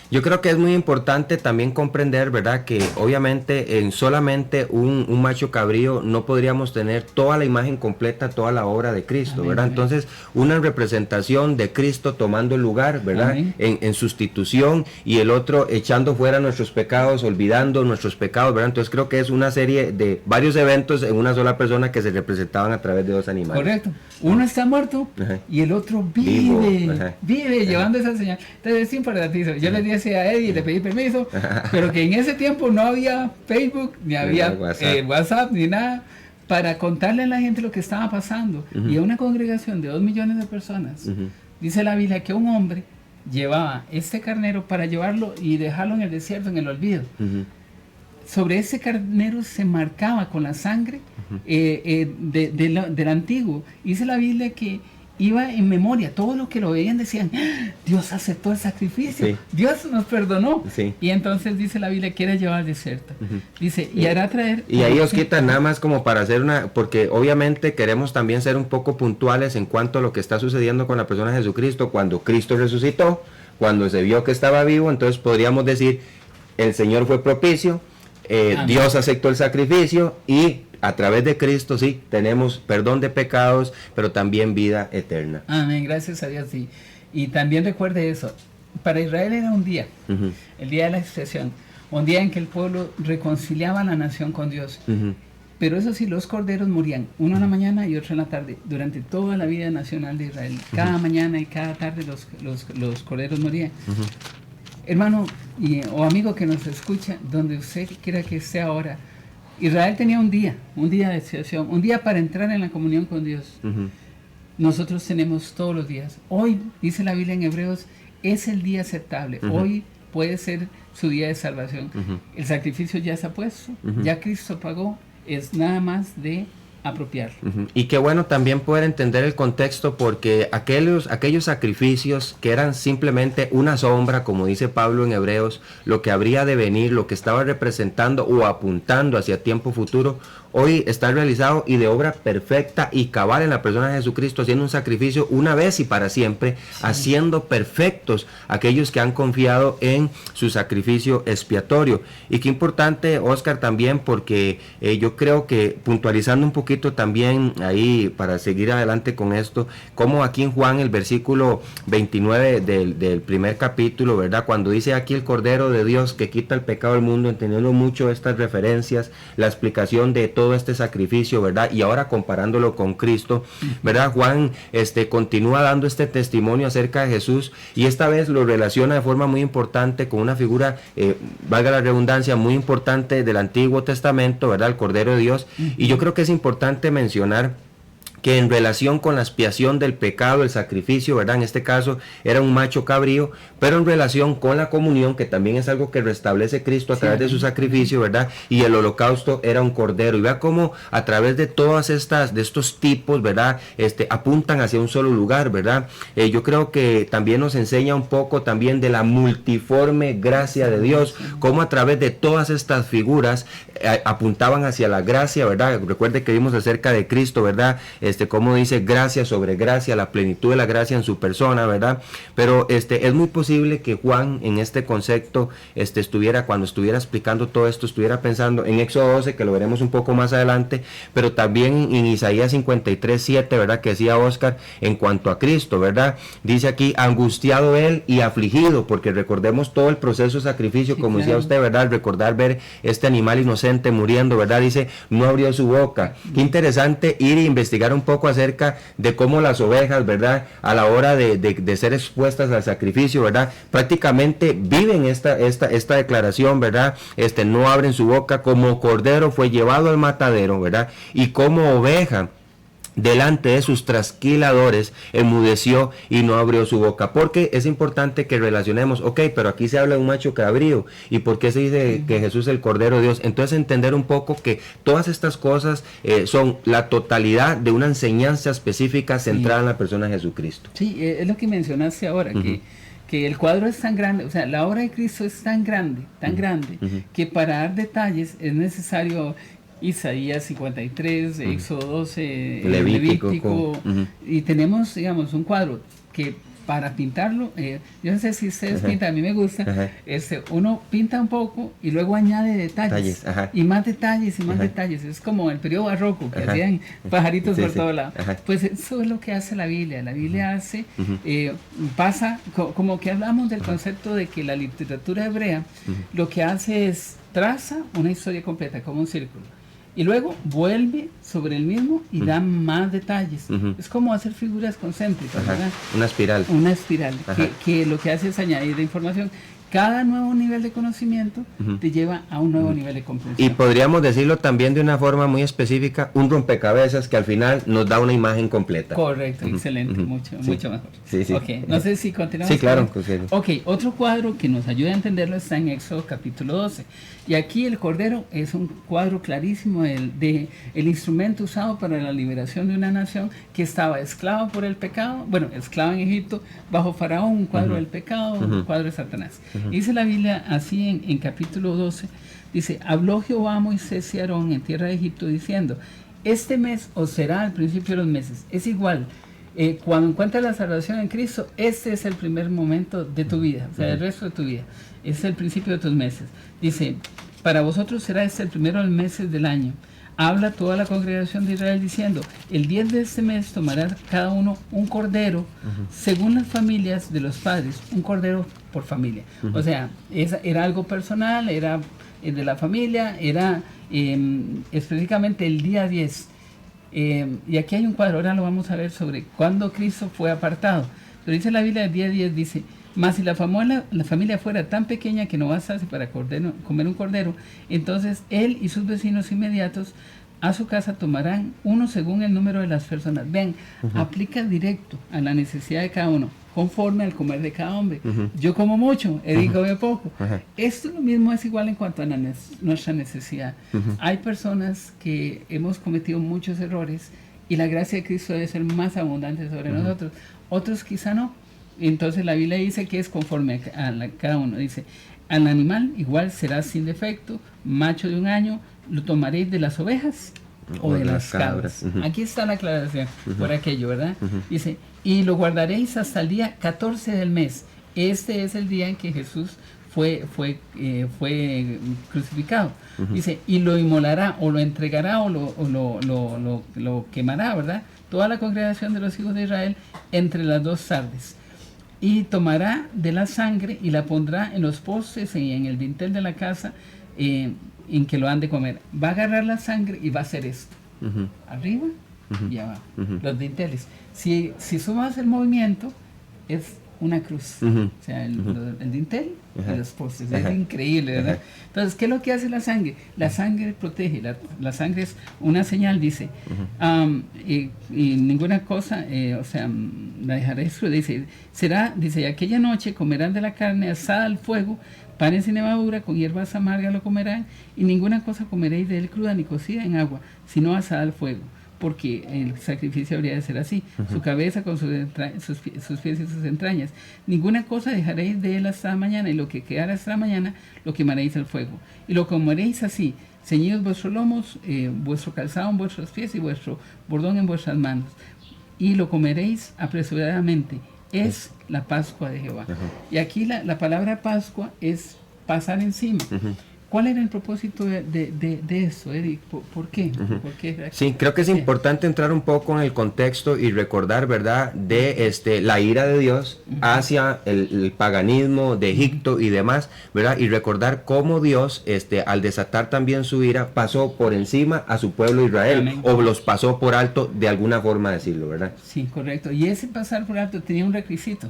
[SPEAKER 1] Yo creo que es muy importante también comprender, ¿verdad? Que obviamente en solamente un macho cabrío no podríamos tener toda la imagen completa, toda la obra de Cristo, ¿verdad? Entonces, una representación de Cristo tomando el lugar, ¿verdad? En sustitución, y el otro echando fuera nuestros pecados, olvidando nuestros pecados, ¿verdad? Entonces creo que es una serie de varios eventos en una sola persona que se representaban a través de 2 animales.
[SPEAKER 2] Correcto. Uno está muerto y el otro vive llevando esa señal. Entonces es importantísimo. Yo le dije a Eddie, le pedí permiso, pero que en ese tiempo no había Facebook, ni había WhatsApp, ni nada, para contarle a la gente lo que estaba pasando. Y a una congregación de 2 millones de personas, dice la Biblia que un hombre llevaba este carnero para llevarlo y dejarlo en el desierto, en el olvido. Sobre ese carnero se marcaba con la sangre del antiguo. Dice la Biblia que iba en memoria, todo lo que lo veían decían, Dios aceptó el sacrificio, Dios nos perdonó. Y entonces dice la Biblia que era llevar al desierto. Dice, y hará traer...
[SPEAKER 1] Y ahí os quita nada más como para hacer porque obviamente queremos también ser un poco puntuales en cuanto a lo que está sucediendo con la persona de Jesucristo, cuando Cristo resucitó, cuando se vio que estaba vivo, entonces podríamos decir, el Señor fue propicio, Dios aceptó el sacrificio, y a través de Cristo sí tenemos perdón de pecados, pero también vida eterna.
[SPEAKER 2] Amén, gracias a Dios. Sí. Y también recuerde eso, para Israel era un día, el día de la expiación, un día en que el pueblo reconciliaba a la nación con Dios. Pero eso sí, los corderos morían, uno en la mañana y otro en la tarde, durante toda la vida nacional de Israel. Cada mañana y cada tarde los corderos morían. Hermano o amigo que nos escucha, donde usted quiera que esté ahora, Israel tenía un día de expiación, un día para entrar en la comunión con Dios. Nosotros tenemos todos los días. Hoy, dice la Biblia en Hebreos, es el día aceptable. Hoy puede ser su día de salvación. El sacrificio ya está puesto, ya Cristo pagó, es nada más de apropiarlo.
[SPEAKER 1] Y qué bueno también poder entender el contexto, porque aquellos sacrificios que eran simplemente una sombra, como dice Pablo en Hebreos, lo que habría de venir, lo que estaba representando o apuntando hacia tiempo futuro, hoy está realizado y de obra perfecta y cabal en la persona de Jesucristo, haciendo un sacrificio una vez y para siempre, haciendo perfectos aquellos que han confiado en su sacrificio expiatorio. Y qué importante, Oscar, también, porque yo creo que puntualizando un poquito también ahí, para seguir adelante con esto, como aquí en Juan, el versículo 29 del primer capítulo, ¿verdad? Cuando dice aquí el Cordero de Dios que quita el pecado del mundo, entendiendo mucho estas referencias, la explicación de todo este sacrificio, ¿verdad? Y ahora comparándolo con Cristo, ¿verdad? Juan continúa dando este testimonio acerca de Jesús, y esta vez lo relaciona de forma muy importante con una figura, valga la redundancia, muy importante del Antiguo Testamento, ¿verdad? El Cordero de Dios. Y yo creo que es importante mencionar que en relación con la expiación del pecado, el sacrificio, ¿verdad? En este caso era un macho cabrío, pero en relación con la comunión, que también es algo que restablece Cristo a través de su sacrificio, ¿verdad? Y el holocausto era un cordero. Y vea cómo a través de todas de estos tipos, ¿verdad? Apuntan hacia un solo lugar, ¿verdad? Yo creo que también nos enseña un poco también de la multiforme gracia de Dios, cómo a través de todas estas figuras apuntaban hacia la gracia, ¿verdad? Recuerde que vimos acerca de Cristo, ¿verdad? Como dice, gracia sobre gracia, la plenitud de la gracia en su persona, ¿verdad? Pero es muy posible que Juan en este concepto cuando estuviera explicando todo esto, estuviera pensando en Éxodo 12, que lo veremos un poco más adelante, pero también en Isaías 53:7, ¿verdad? Que decía Oscar en cuanto a Cristo, ¿verdad? Dice aquí, angustiado él y afligido, porque recordemos todo el proceso de sacrificio, como decía usted, ¿verdad? Recordar ver este animal inocente muriendo, ¿verdad? Dice, no abrió su boca. Qué interesante ir e investigar un poco acerca de cómo las ovejas, ¿verdad? A la hora de ser expuestas al sacrificio, ¿verdad? Prácticamente viven esta declaración, ¿verdad? No abren su boca, como cordero fue llevado al matadero, ¿verdad? Y como oveja delante de sus trasquiladores enmudeció y no abrió su boca. Porque es importante que relacionemos, ok, pero aquí se habla de un macho cabrío, y por qué se dice que Jesús es el Cordero de Dios. Entonces entender un poco que todas estas cosas son la totalidad de una enseñanza específica centrada en la persona de Jesucristo.
[SPEAKER 2] Sí, es lo que mencionaste ahora, que el cuadro es tan grande, o sea, la obra de Cristo es tan grande, que para dar detalles es necesario Isaías 53, Éxodo 12, Levítico, y tenemos, digamos, un cuadro que para pintarlo, yo no sé si ustedes pintan, a mí me gusta, uno pinta un poco y luego añade detalles, y más detalles y más detalles. Es como el periodo barroco, que hacían pajaritos por todo lado. Pues eso es lo que hace la Biblia. La Biblia hace, pasa, como que hablamos del concepto de que la literatura hebrea lo que hace es traza una historia completa, como un círculo, y luego vuelve sobre el mismo y da más detalles. Es como hacer figuras concéntricas, ¿verdad?
[SPEAKER 1] Una espiral.
[SPEAKER 2] Una espiral, que lo que hace es añadir de información. Cada nuevo nivel de conocimiento te lleva a un nuevo nivel de comprensión.
[SPEAKER 1] Y podríamos decirlo también de una forma muy específica, un rompecabezas que al final nos da una imagen completa.
[SPEAKER 2] Correcto, excelente, mucho mejor.
[SPEAKER 1] Sí.
[SPEAKER 2] Okay. No sé si continuamos.
[SPEAKER 1] Sí, claro.
[SPEAKER 2] Ok, otro cuadro que nos ayuda a entenderlo está en Éxodo capítulo 12. Y aquí el Cordero es un cuadro clarísimo de el instrumento usado para la liberación de una nación que estaba esclava por el pecado, esclava en Egipto, bajo Faraón, un cuadro del pecado, un cuadro de Satanás. Dice la Biblia así en capítulo 12, dice, habló Jehová a Moisés y a Aarón en tierra de Egipto diciendo, este mes os será el principio de los meses. Es igual, cuando encuentras la salvación en Cristo, este es el primer momento de tu vida, o sea, el resto de tu vida. Es el principio de tus meses. Dice, para vosotros será este el primero de los meses del año. Habla toda la congregación de Israel diciendo, el 10 de este mes tomará cada uno un cordero, según las familias de los padres, un cordero por familia. O sea, era algo personal, era de la familia, era específicamente el día 10. Y aquí hay un cuadro, ahora lo vamos a ver sobre cuándo Cristo fue apartado. Pero dice la Biblia, el día 10 dice, mas si la familia fuera tan pequeña que no bastase para comer un cordero, entonces él y sus vecinos inmediatos a su casa tomarán uno según el número de las personas. Ven, aplica directo a la necesidad de cada uno, conforme al comer de cada hombre. Yo como mucho, Eric come poco. Esto lo mismo es igual en cuanto a nuestra necesidad. Hay personas que hemos cometido muchos errores y la gracia de Cristo debe ser más abundante sobre nosotros. Otros quizá no. Entonces la Biblia dice que es conforme a cada uno. Dice, al animal igual será sin defecto, macho de un año, lo tomaréis de las ovejas o de las cabras. Aquí está la aclaración por aquello, ¿verdad? Dice, y lo guardaréis hasta el día 14 del mes. Este es el día en que Jesús fue crucificado. Dice, y lo inmolará, o lo entregará, o lo quemará, ¿verdad? Toda la congregación de los hijos de Israel entre las dos tardes. Y tomará de la sangre y la pondrá en los postes y en el dintel de la casa en que lo han de comer. Va a agarrar la sangre y va a hacer esto. Arriba y abajo. Los dinteles. Si sumas el movimiento, es una cruz. O sea, el dintel y los postes. Es increíble, ¿verdad? Entonces, ¿qué es lo que hace la sangre? La sangre protege. La sangre es una señal, dice. Y ninguna cosa, la dejaréis cruda. Dice, aquella noche comerán de la carne asada al fuego, panes sin levadura, con hierbas amargas lo comerán, y ninguna cosa comeréis de él cruda ni cocida en agua, sino asada al fuego. Porque el sacrificio habría de ser así, su cabeza con sus pies y sus entrañas. Ninguna cosa dejaréis de él hasta la mañana, y lo que quedara hasta la mañana lo quemaréis al fuego. Y lo comeréis así, ceñidos vuestros lomos, vuestro calzado en vuestros pies y vuestro bordón en vuestras manos. Y lo comeréis apresuradamente. Es la Pascua de Jehová. Y aquí la palabra Pascua es pasar encima. ¿Cuál era el propósito de eso, Eric? ¿Por qué? ¿Por qué?
[SPEAKER 1] Sí, creo que es importante entrar un poco en el contexto y recordar, ¿verdad?, de la ira de Dios hacia el paganismo de Egipto y demás, ¿verdad? Y recordar cómo Dios, al desatar también su ira, pasó por encima a su pueblo Israel. Amén. O los pasó por alto, de alguna forma decirlo, ¿verdad?
[SPEAKER 2] Sí, correcto. Y ese pasar por alto tenía un requisito,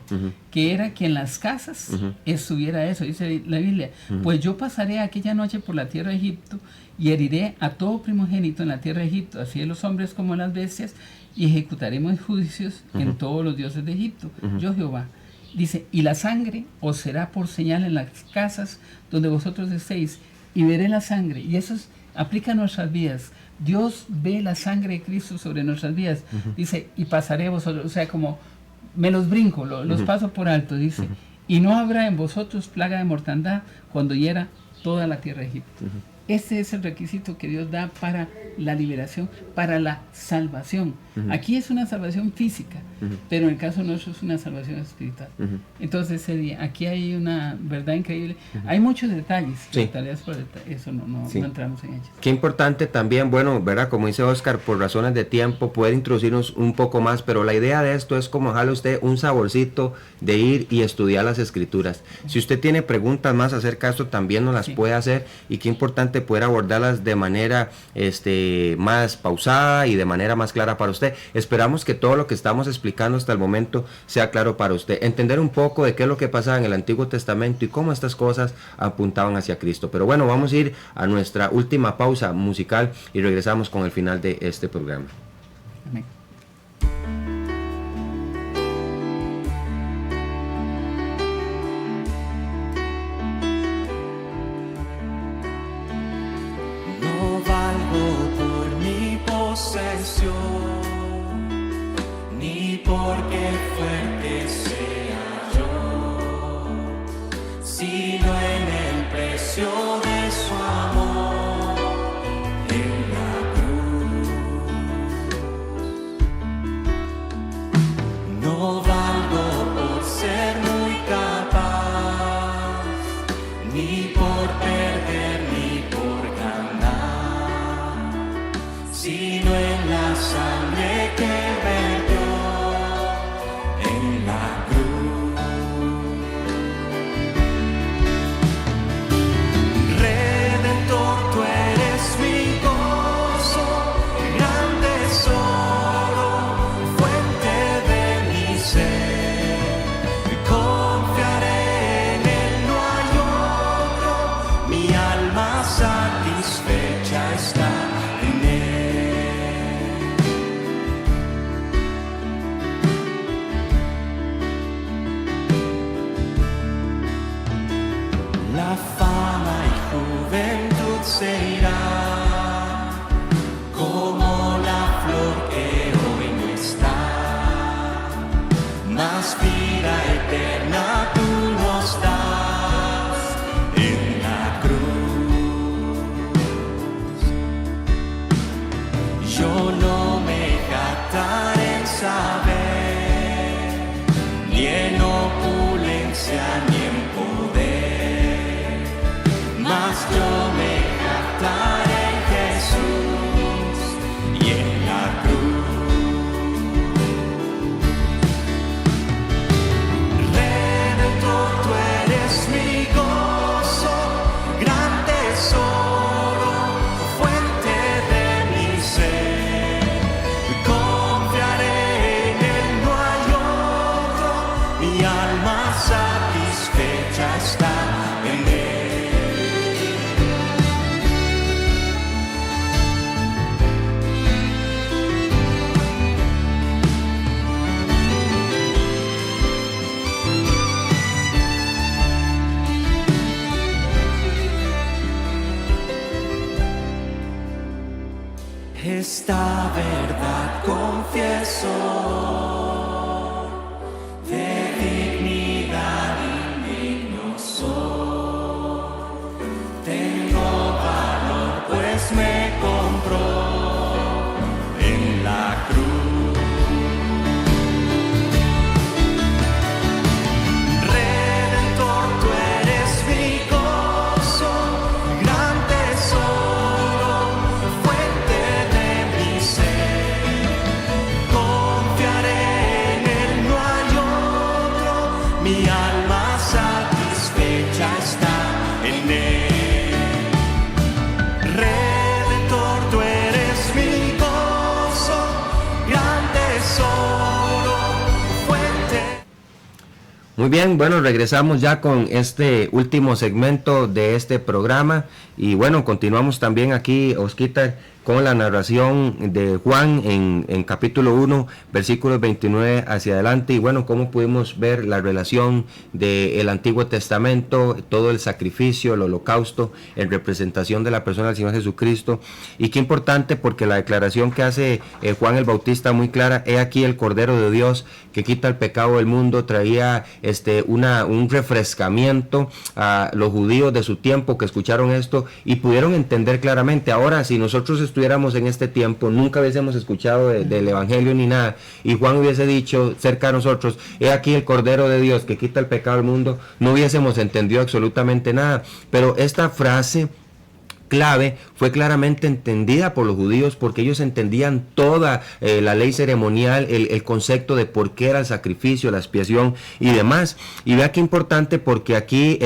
[SPEAKER 2] que era que en las casas estuviera eso. Dice la Biblia, pues yo pasaré aquella noche por la tierra de Egipto y heriré a todo primogénito en la tierra de Egipto, así de los hombres como las bestias, y ejecutaremos juicios en todos los dioses de Egipto. Yo Jehová. Dice, y la sangre os será por señal en las casas donde vosotros estéis, y veré la sangre. Y eso aplica a nuestras vidas. Dios ve la sangre de Cristo sobre nuestras vidas. Dice, y pasaré vosotros, o sea, como me los brinco, los paso por alto, dice, y no habrá en vosotros plaga de mortandad cuando hiera toda la tierra de Egipto. Ese es el requisito que Dios da para la liberación, para la salvación. Aquí es una salvación física, pero en el caso nuestro es una salvación espiritual. Entonces, aquí hay una verdad increíble. Hay muchos detalles, eso no entramos en ellos.
[SPEAKER 1] Qué importante también, bueno, ¿verdad? Como dice Oscar, por razones de tiempo, poder introducirnos un poco más, pero la idea de esto es como dejarle a usted un saborcito de ir y estudiar las Escrituras. Si usted tiene preguntas más acerca de esto, también nos las puede hacer, y qué importante poder abordarlas de manera más pausada y de manera más clara para usted. Esperamos que todo lo que estamos explicando hasta el momento sea claro para usted. Entender un poco de qué es lo que pasaba en el Antiguo Testamento y cómo estas cosas apuntaban hacia Cristo. Pero bueno, vamos a ir a nuestra última pausa musical y regresamos con el final de este programa.
[SPEAKER 2] Amén.
[SPEAKER 4] Ni porque fuerte sea yo, sino en el precio de su amor en la cruz. No valgo por ser muy capaz, ni por perder ni por ganar, sino en la sangre que vertió en la cruz. Redentor, tú eres mi gozo, gran tesoro, fuente de mi ser. Confiaré en él, no hay otro, mi alma satisfecha está en él. La fama y juventud se irá, como la flor que hoy no está, mas vida eterna tú nos das en la cruz.
[SPEAKER 1] Muy bien, bueno, regresamos ya con este último segmento de este programa y bueno, continuamos también aquí, Osquitar, con la narración de Juan en capítulo 1, versículos 29 hacia adelante, y bueno, cómo pudimos ver la relación del Antiguo Testamento, todo el sacrificio, el holocausto, en representación de la persona del Señor Jesucristo, y qué importante porque la declaración que hace Juan el Bautista muy clara: he aquí el Cordero de Dios que quita el pecado del mundo, traía un refrescamiento a los judíos de su tiempo que escucharon esto y pudieron entender claramente. Ahora, si nosotros estuviéramos en este tiempo, nunca hubiésemos escuchado del Evangelio ni nada, y Juan hubiese dicho cerca de nosotros: he aquí el Cordero de Dios que quita el pecado del mundo, no hubiésemos entendido absolutamente nada. Pero esta frase clave fue claramente entendida por los judíos, porque ellos entendían toda la ley ceremonial, el concepto de por qué era el sacrificio, la expiación y demás. Y vea qué importante, porque aquí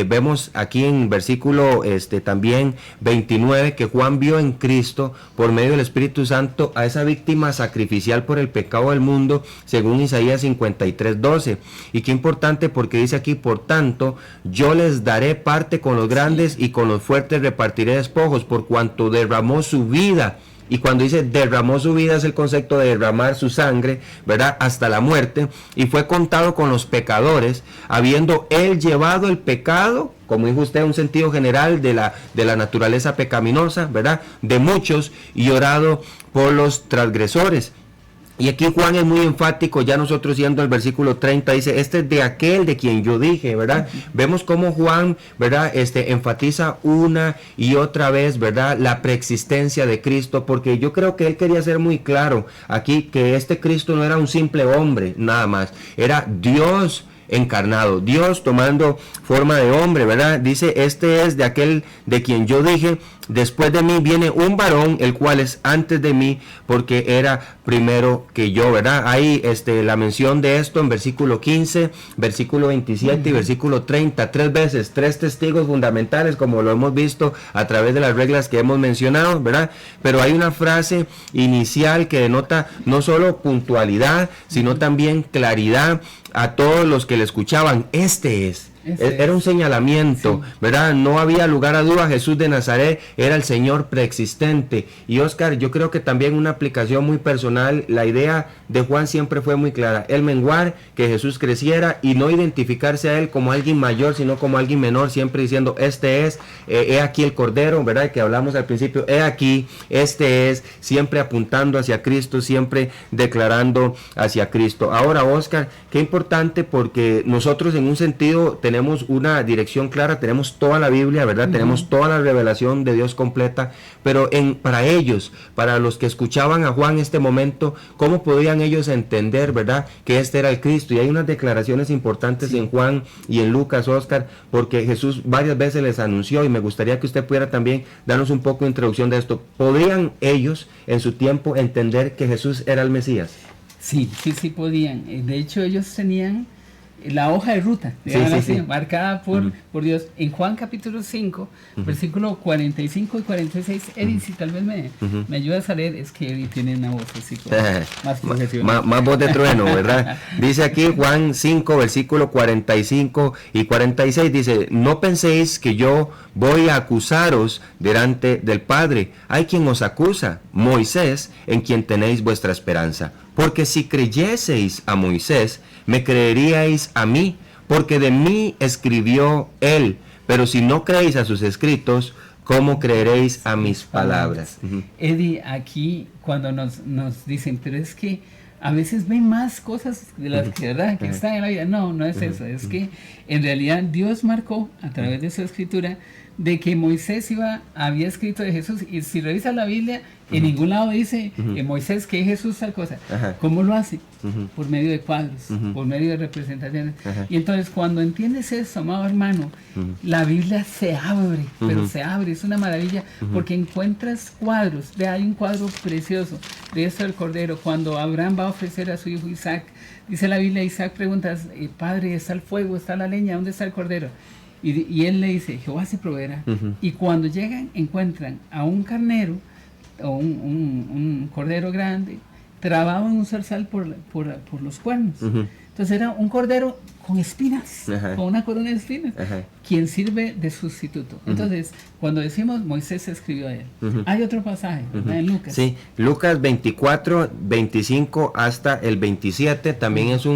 [SPEAKER 1] vemos aquí en versículo también 29 que Juan vio en Cristo, por medio del Espíritu Santo, a esa víctima sacrificial por el pecado del mundo, según Isaías 53:12. Y qué importante, porque dice aquí: por tanto, yo les daré parte con los grandes y con los fuertes repartiré despojos, por cuanto derramó su vida. Y cuando dice derramó su vida, es el concepto de derramar su sangre, ¿verdad?, hasta la muerte, y fue contado con los pecadores, habiendo él llevado el pecado, como dijo usted, un sentido general de la naturaleza pecaminosa, ¿verdad?, de muchos, y orado por los transgresores. Y aquí Juan es muy enfático, ya nosotros yendo al versículo 30, dice: este es de aquel de quien yo dije, ¿verdad? Vemos cómo Juan, ¿verdad?, enfatiza una y otra vez, ¿verdad?, la preexistencia de Cristo, porque yo creo que él quería ser muy claro aquí que este Cristo no era un simple hombre, nada más, era Dios encarnado, Dios tomando forma de hombre, ¿verdad? Dice: este es de aquel de quien yo dije, después de mí viene un varón, el cual es antes de mí, porque era primero que yo, ¿verdad? Hay la mención de esto en versículo 15, versículo 27 y versículo 30, 3 veces, 3 testigos fundamentales, como lo hemos visto a través de las reglas que hemos mencionado, ¿verdad? Pero hay una frase inicial que denota no solo puntualidad, sino también claridad a todos los que le escuchaban. Era un señalamiento, sí, ¿verdad? No había lugar a duda, Jesús de Nazaret era el Señor preexistente. Y Oscar, yo creo que también una aplicación muy personal, la idea de Juan siempre fue muy clara: el menguar, que Jesús creciera, y no identificarse a él como alguien mayor, sino como alguien menor, siempre diciendo: he aquí el Cordero, ¿verdad?, que hablamos al principio, he aquí, siempre apuntando hacia Cristo, siempre declarando hacia Cristo. Ahora, Oscar, qué importante, porque nosotros en un sentido tenemos una dirección clara, tenemos toda la Biblia, ¿verdad? Tenemos toda la revelación de Dios completa, pero para ellos, para los que escuchaban a Juan en este momento, ¿cómo podían ellos entender, ¿verdad?, que este era el Cristo? Y hay unas declaraciones importantes en Juan y en Lucas, Oscar, porque Jesús varias veces les anunció, y me gustaría que usted pudiera también darnos un poco de introducción de esto. ¿Podrían ellos en su tiempo entender que Jesús era el Mesías?
[SPEAKER 2] Sí podían. De hecho, ellos tenían la hoja de ruta, marcada por Dios. En Juan capítulo 5, versículo 45 y 46, Eddie, si tal vez me ayudas a leer, es que Eddie tiene una voz así más profesional.
[SPEAKER 1] Más voz de trueno, ¿verdad? Dice aquí Juan 5, versículo 45 y 46, dice: no penséis que yo voy a acusaros delante del Padre. Hay quien os acusa, Moisés, en quien tenéis vuestra esperanza. Porque si creyeseis a Moisés, me creeríais a mí, porque de mí escribió él. Pero si no creéis a sus escritos, ¿cómo creeréis a mis palabras?
[SPEAKER 2] Eddie, aquí cuando nos dicen: pero es que a veces ven más cosas de las que, ¿verdad?, que están en la vida. No es eso, es que en realidad Dios marcó a través de su escritura de que Moisés había escrito de Jesús, y si revisas la Biblia, en ningún lado dice Moisés que Jesús tal cosa. ¿Cómo lo hace? Por medio de cuadros, por medio de representaciones. Y entonces, cuando entiendes eso, amado hermano, la Biblia se abre, pero se abre, es una maravilla, porque encuentras cuadros. Hay un cuadro precioso de esto del Cordero, cuando Abraham va a ofrecer a su hijo Isaac. Dice la Biblia: Isaac pregunta: Padre, ¿está el fuego, está la leña, dónde está el Cordero? Y él le dice: Jehová se proveerá. Y cuando llegan, encuentran a un carnero, o un cordero grande, trabado en un zarzal por los cuernos. Entonces Entonces era un cordero con espinas,
[SPEAKER 1] Ajá.
[SPEAKER 2] con una corona de espinas,
[SPEAKER 1] Ajá.
[SPEAKER 2] quien sirve de sustituto. Entonces, cuando decimos Moisés escribió a él,
[SPEAKER 1] Ujú.
[SPEAKER 2] hay otro pasaje, ¿verdad? En Lucas.
[SPEAKER 1] Sí, Lucas 24, 25 hasta el 27 también es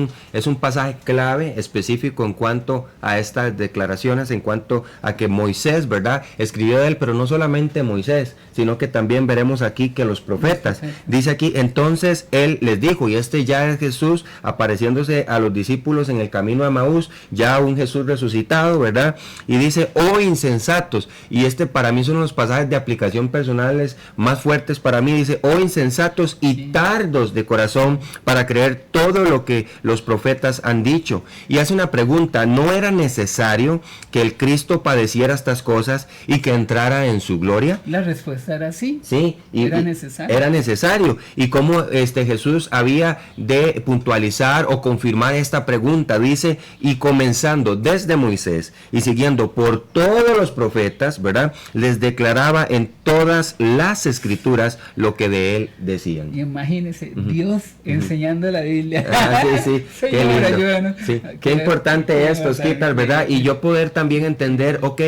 [SPEAKER 1] un pasaje clave específico en cuanto a estas declaraciones, en cuanto a que Moisés, ¿verdad? Escribió de él, pero no solamente Moisés, sino que también veremos aquí que los profetas. Dice aquí, entonces él les dijo, y este ya es Jesús apareciéndose a los discípulos en el camino a Maús, ya un Jesús resucitado, ¿verdad? Y dice, oh insensatos, y este para mí son los pasajes de aplicación personales más fuertes para mí, dice, oh insensatos y tardos de corazón para creer todo lo que los profetas han dicho. Y hace una pregunta, ¿no era necesario que el Cristo padeciera estas cosas y que entrara en su gloria?
[SPEAKER 2] La respuesta era sí.
[SPEAKER 1] Sí,
[SPEAKER 2] Era necesario.
[SPEAKER 1] Era necesario. Y cómo Jesús había de puntualizar o confirmar esta pregunta, dice, y comenzando desde Moisés y siguiendo por todos los profetas, ¿verdad? Les declaraba en todas las escrituras lo que de él decían.
[SPEAKER 2] Y imagínese, Dios enseñando la Biblia.
[SPEAKER 1] Ah, sí, sí, qué
[SPEAKER 2] Señor,
[SPEAKER 1] lindo.
[SPEAKER 2] ayúdanos.
[SPEAKER 1] Sí, qué importante esto, Osquitar, ¿verdad? Y yo poder también entender, ok,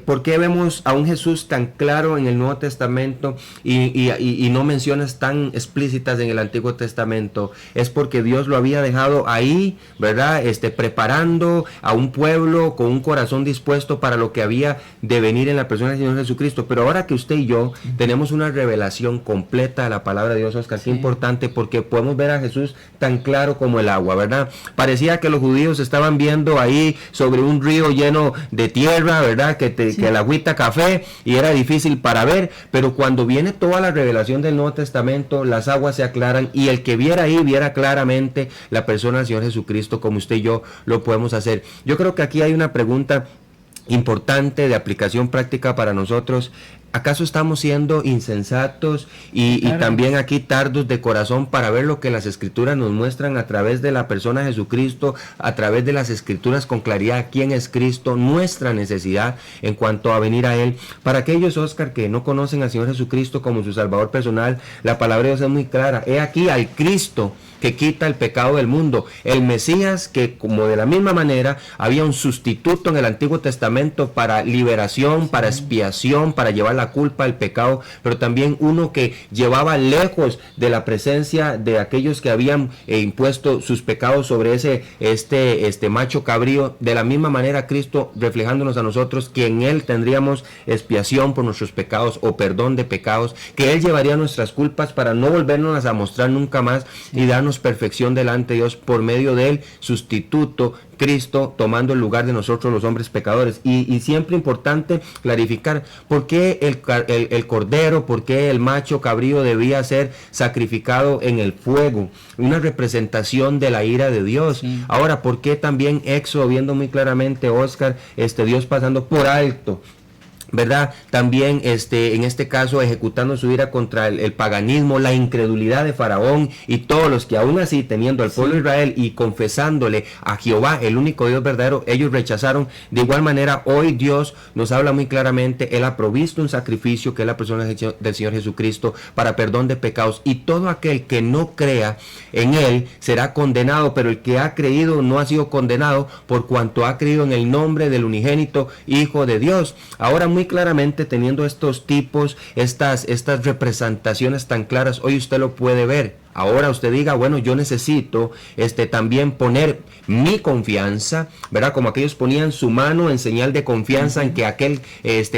[SPEAKER 1] ¿por qué vemos a un Jesús tan claro en el Nuevo Testamento y no menciones tan explícitas en el Antiguo Testamento? Es porque Dios lo había dejado ahí, ¿verdad? Preparando a un pueblo con un corazón dispuesto para lo que había de venir en la persona del Señor Jesucristo. Pero ahora que usted y yo tenemos una revelación completa de la palabra de Dios, Oscar, qué importante, porque podemos ver a Jesús tan claro como el agua, ¿verdad? Parecía que los judíos estaban viendo ahí sobre un río lleno de tierra, ¿verdad? Que el agüita café, y era difícil para ver, pero cuando viene toda la revelación del Nuevo Testamento, las aguas se aclaran, y el que viera ahí, viera claramente la persona del Señor Jesucristo, como usted y yo lo podemos hacer. Yo creo que aquí hay una pregunta importante de aplicación práctica para nosotros. ¿Acaso estamos siendo insensatos y también aquí tardos de corazón para ver lo que las escrituras nos muestran a través de la persona de Jesucristo, a través de las escrituras con claridad quién es Cristo, nuestra necesidad en cuanto a venir a Él? Para aquellos, Oscar, que no conocen al Señor Jesucristo como su Salvador personal, la palabra de Dios es muy clara. He aquí al Cristo que quita el pecado del mundo, el Mesías que, como de la misma manera había un sustituto en el Antiguo Testamento para liberación, para expiación, para llevar la culpa, el pecado, pero también uno que llevaba lejos de la presencia de aquellos que habían impuesto sus pecados sobre este macho cabrío. De la misma manera Cristo reflejándonos a nosotros que en Él tendríamos expiación por nuestros pecados o perdón de pecados, que Él llevaría nuestras culpas para no volvernos a mostrar nunca más y darnos perfección delante de Dios por medio del sustituto Cristo, tomando el lugar de nosotros los hombres pecadores. Y siempre importante clarificar por qué el cordero, por qué el macho cabrío debía ser sacrificado en el fuego, una representación de la ira de Dios. Ahora, por qué también Éxodo, viendo muy claramente, Oscar, Dios pasando por alto, ¿verdad? También en este caso ejecutando su ira contra el paganismo, la incredulidad de Faraón y todos los que aún así teniendo al pueblo de Israel y confesándole a Jehová, el único Dios verdadero, ellos rechazaron. De igual manera hoy Dios nos habla muy claramente. Él ha provisto un sacrificio que es la persona del Señor Jesucristo para perdón de pecados, y todo aquel que no crea en Él será condenado, pero el que ha creído no ha sido condenado por cuanto ha creído en el nombre del unigénito Hijo de Dios. Ahora muy claramente, teniendo estos tipos, estas representaciones tan claras, hoy usted lo puede ver. Ahora usted diga, bueno, yo necesito también poner mi confianza, ¿verdad? Como aquellos ponían su mano en señal de confianza en que aquel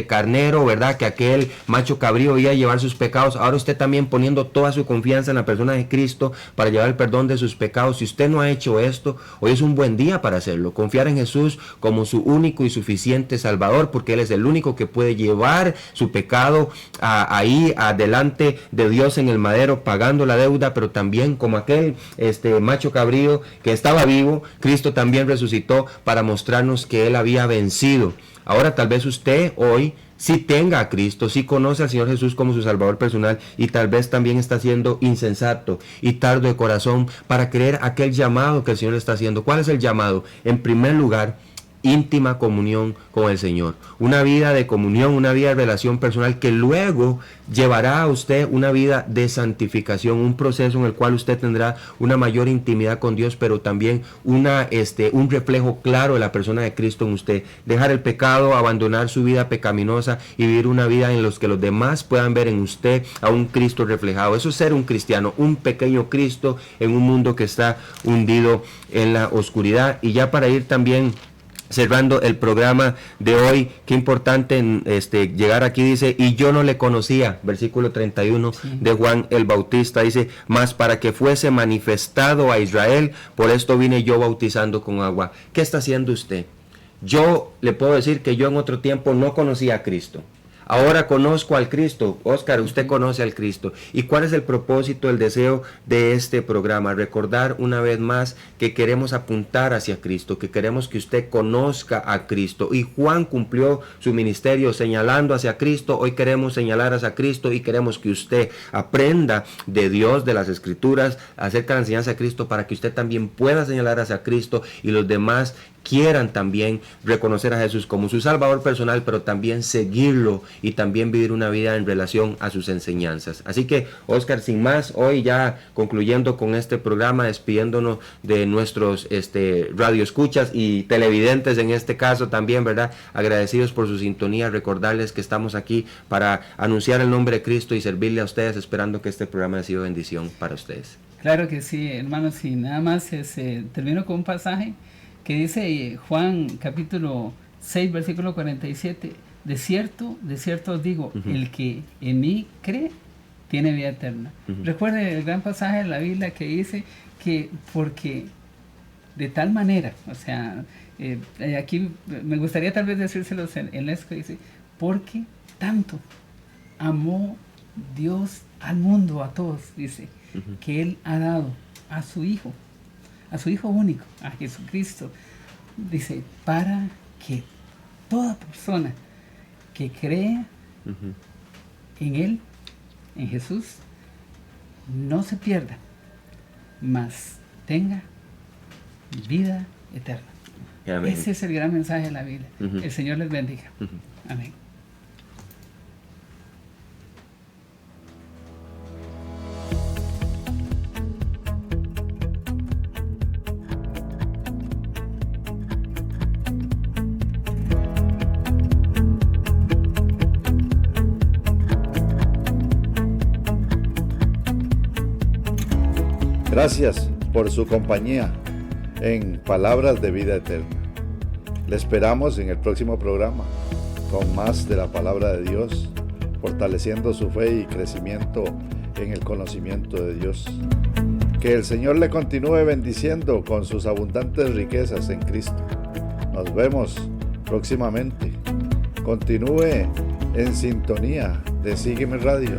[SPEAKER 1] carnero, ¿verdad? Que aquel macho cabrío iba a llevar sus pecados. Ahora usted también poniendo toda su confianza en la persona de Cristo para llevar el perdón de sus pecados. Si usted no ha hecho esto, hoy es un buen día para hacerlo. Confiar en Jesús como su único y suficiente Salvador, porque Él es el único que puede llevar su pecado ahí adelante de Dios en el madero, pagando la deuda, pero también como aquel macho cabrío que estaba vivo, Cristo también resucitó para mostrarnos que Él había vencido. Ahora tal vez usted hoy sí tenga a Cristo, sí conoce al Señor Jesús como su Salvador personal, y tal vez también está siendo insensato y tardo de corazón para creer aquel llamado que el Señor le está haciendo. ¿Cuál es el llamado? En primer lugar, íntima comunión con el Señor, una vida de comunión, una vida de relación personal que luego llevará a usted una vida de santificación, un proceso en el cual usted tendrá una mayor intimidad con Dios, pero también un reflejo claro de la persona de Cristo en usted. Dejar el pecado, abandonar su vida pecaminosa y vivir una vida en la que los demás puedan ver en usted a un Cristo reflejado. Eso es ser un cristiano, un pequeño Cristo en un mundo que está hundido en la oscuridad. Y ya para ir también cerrando el programa de hoy, qué importante llegar aquí, dice, y yo no le conocía, versículo 31 de Juan el Bautista, dice, mas para que fuese manifestado a Israel, por esto vine yo bautizando con agua. ¿Qué está haciendo usted? Yo le puedo decir que yo en otro tiempo no conocía a Cristo. Ahora conozco al Cristo. Oscar, usted conoce al Cristo. ¿Y cuál es el propósito, el deseo de este programa? Recordar una vez más que queremos apuntar hacia Cristo, que queremos que usted conozca a Cristo. Y Juan cumplió su ministerio señalando hacia Cristo. Hoy queremos señalar hacia Cristo y queremos que usted aprenda de Dios, de las Escrituras, acerca de la enseñanza de Cristo, para que usted también pueda señalar hacia Cristo y los demás quieran también reconocer a Jesús como su Salvador personal, pero también seguirlo y también vivir una vida en relación a sus enseñanzas. Así que, Oscar, sin más, hoy ya concluyendo con este programa, despidiéndonos de nuestros radioescuchas y televidentes en este caso también, ¿verdad? Agradecidos por su sintonía, recordarles que estamos aquí para anunciar el nombre de Cristo y servirle a ustedes, esperando que este programa haya sido bendición para ustedes.
[SPEAKER 2] Claro que sí, hermanos, y nada más termino con un pasaje que dice Juan capítulo 6, versículo 47, de cierto os digo, el que en mí cree, tiene vida eterna. Recuerde el gran pasaje de la Biblia que dice que porque de tal manera, o sea, aquí me gustaría tal vez decírselos en esto, dice, porque tanto amó Dios al mundo, a todos, dice, que Él ha dado a su Hijo único, a Jesucristo, dice, para que toda persona que crea en Él, en Jesús, no se pierda, mas tenga vida eterna. Amén. Ese es el gran mensaje de la Biblia. El Señor les bendiga. Amén.
[SPEAKER 5] Gracias por su compañía en Palabras de Vida Eterna. Le esperamos en el próximo programa con más de la palabra de Dios, fortaleciendo su fe y crecimiento en el conocimiento de Dios. Que el Señor le continúe bendiciendo con sus abundantes riquezas en Cristo. Nos vemos próximamente. Continúe en sintonía de Sígueme Radio.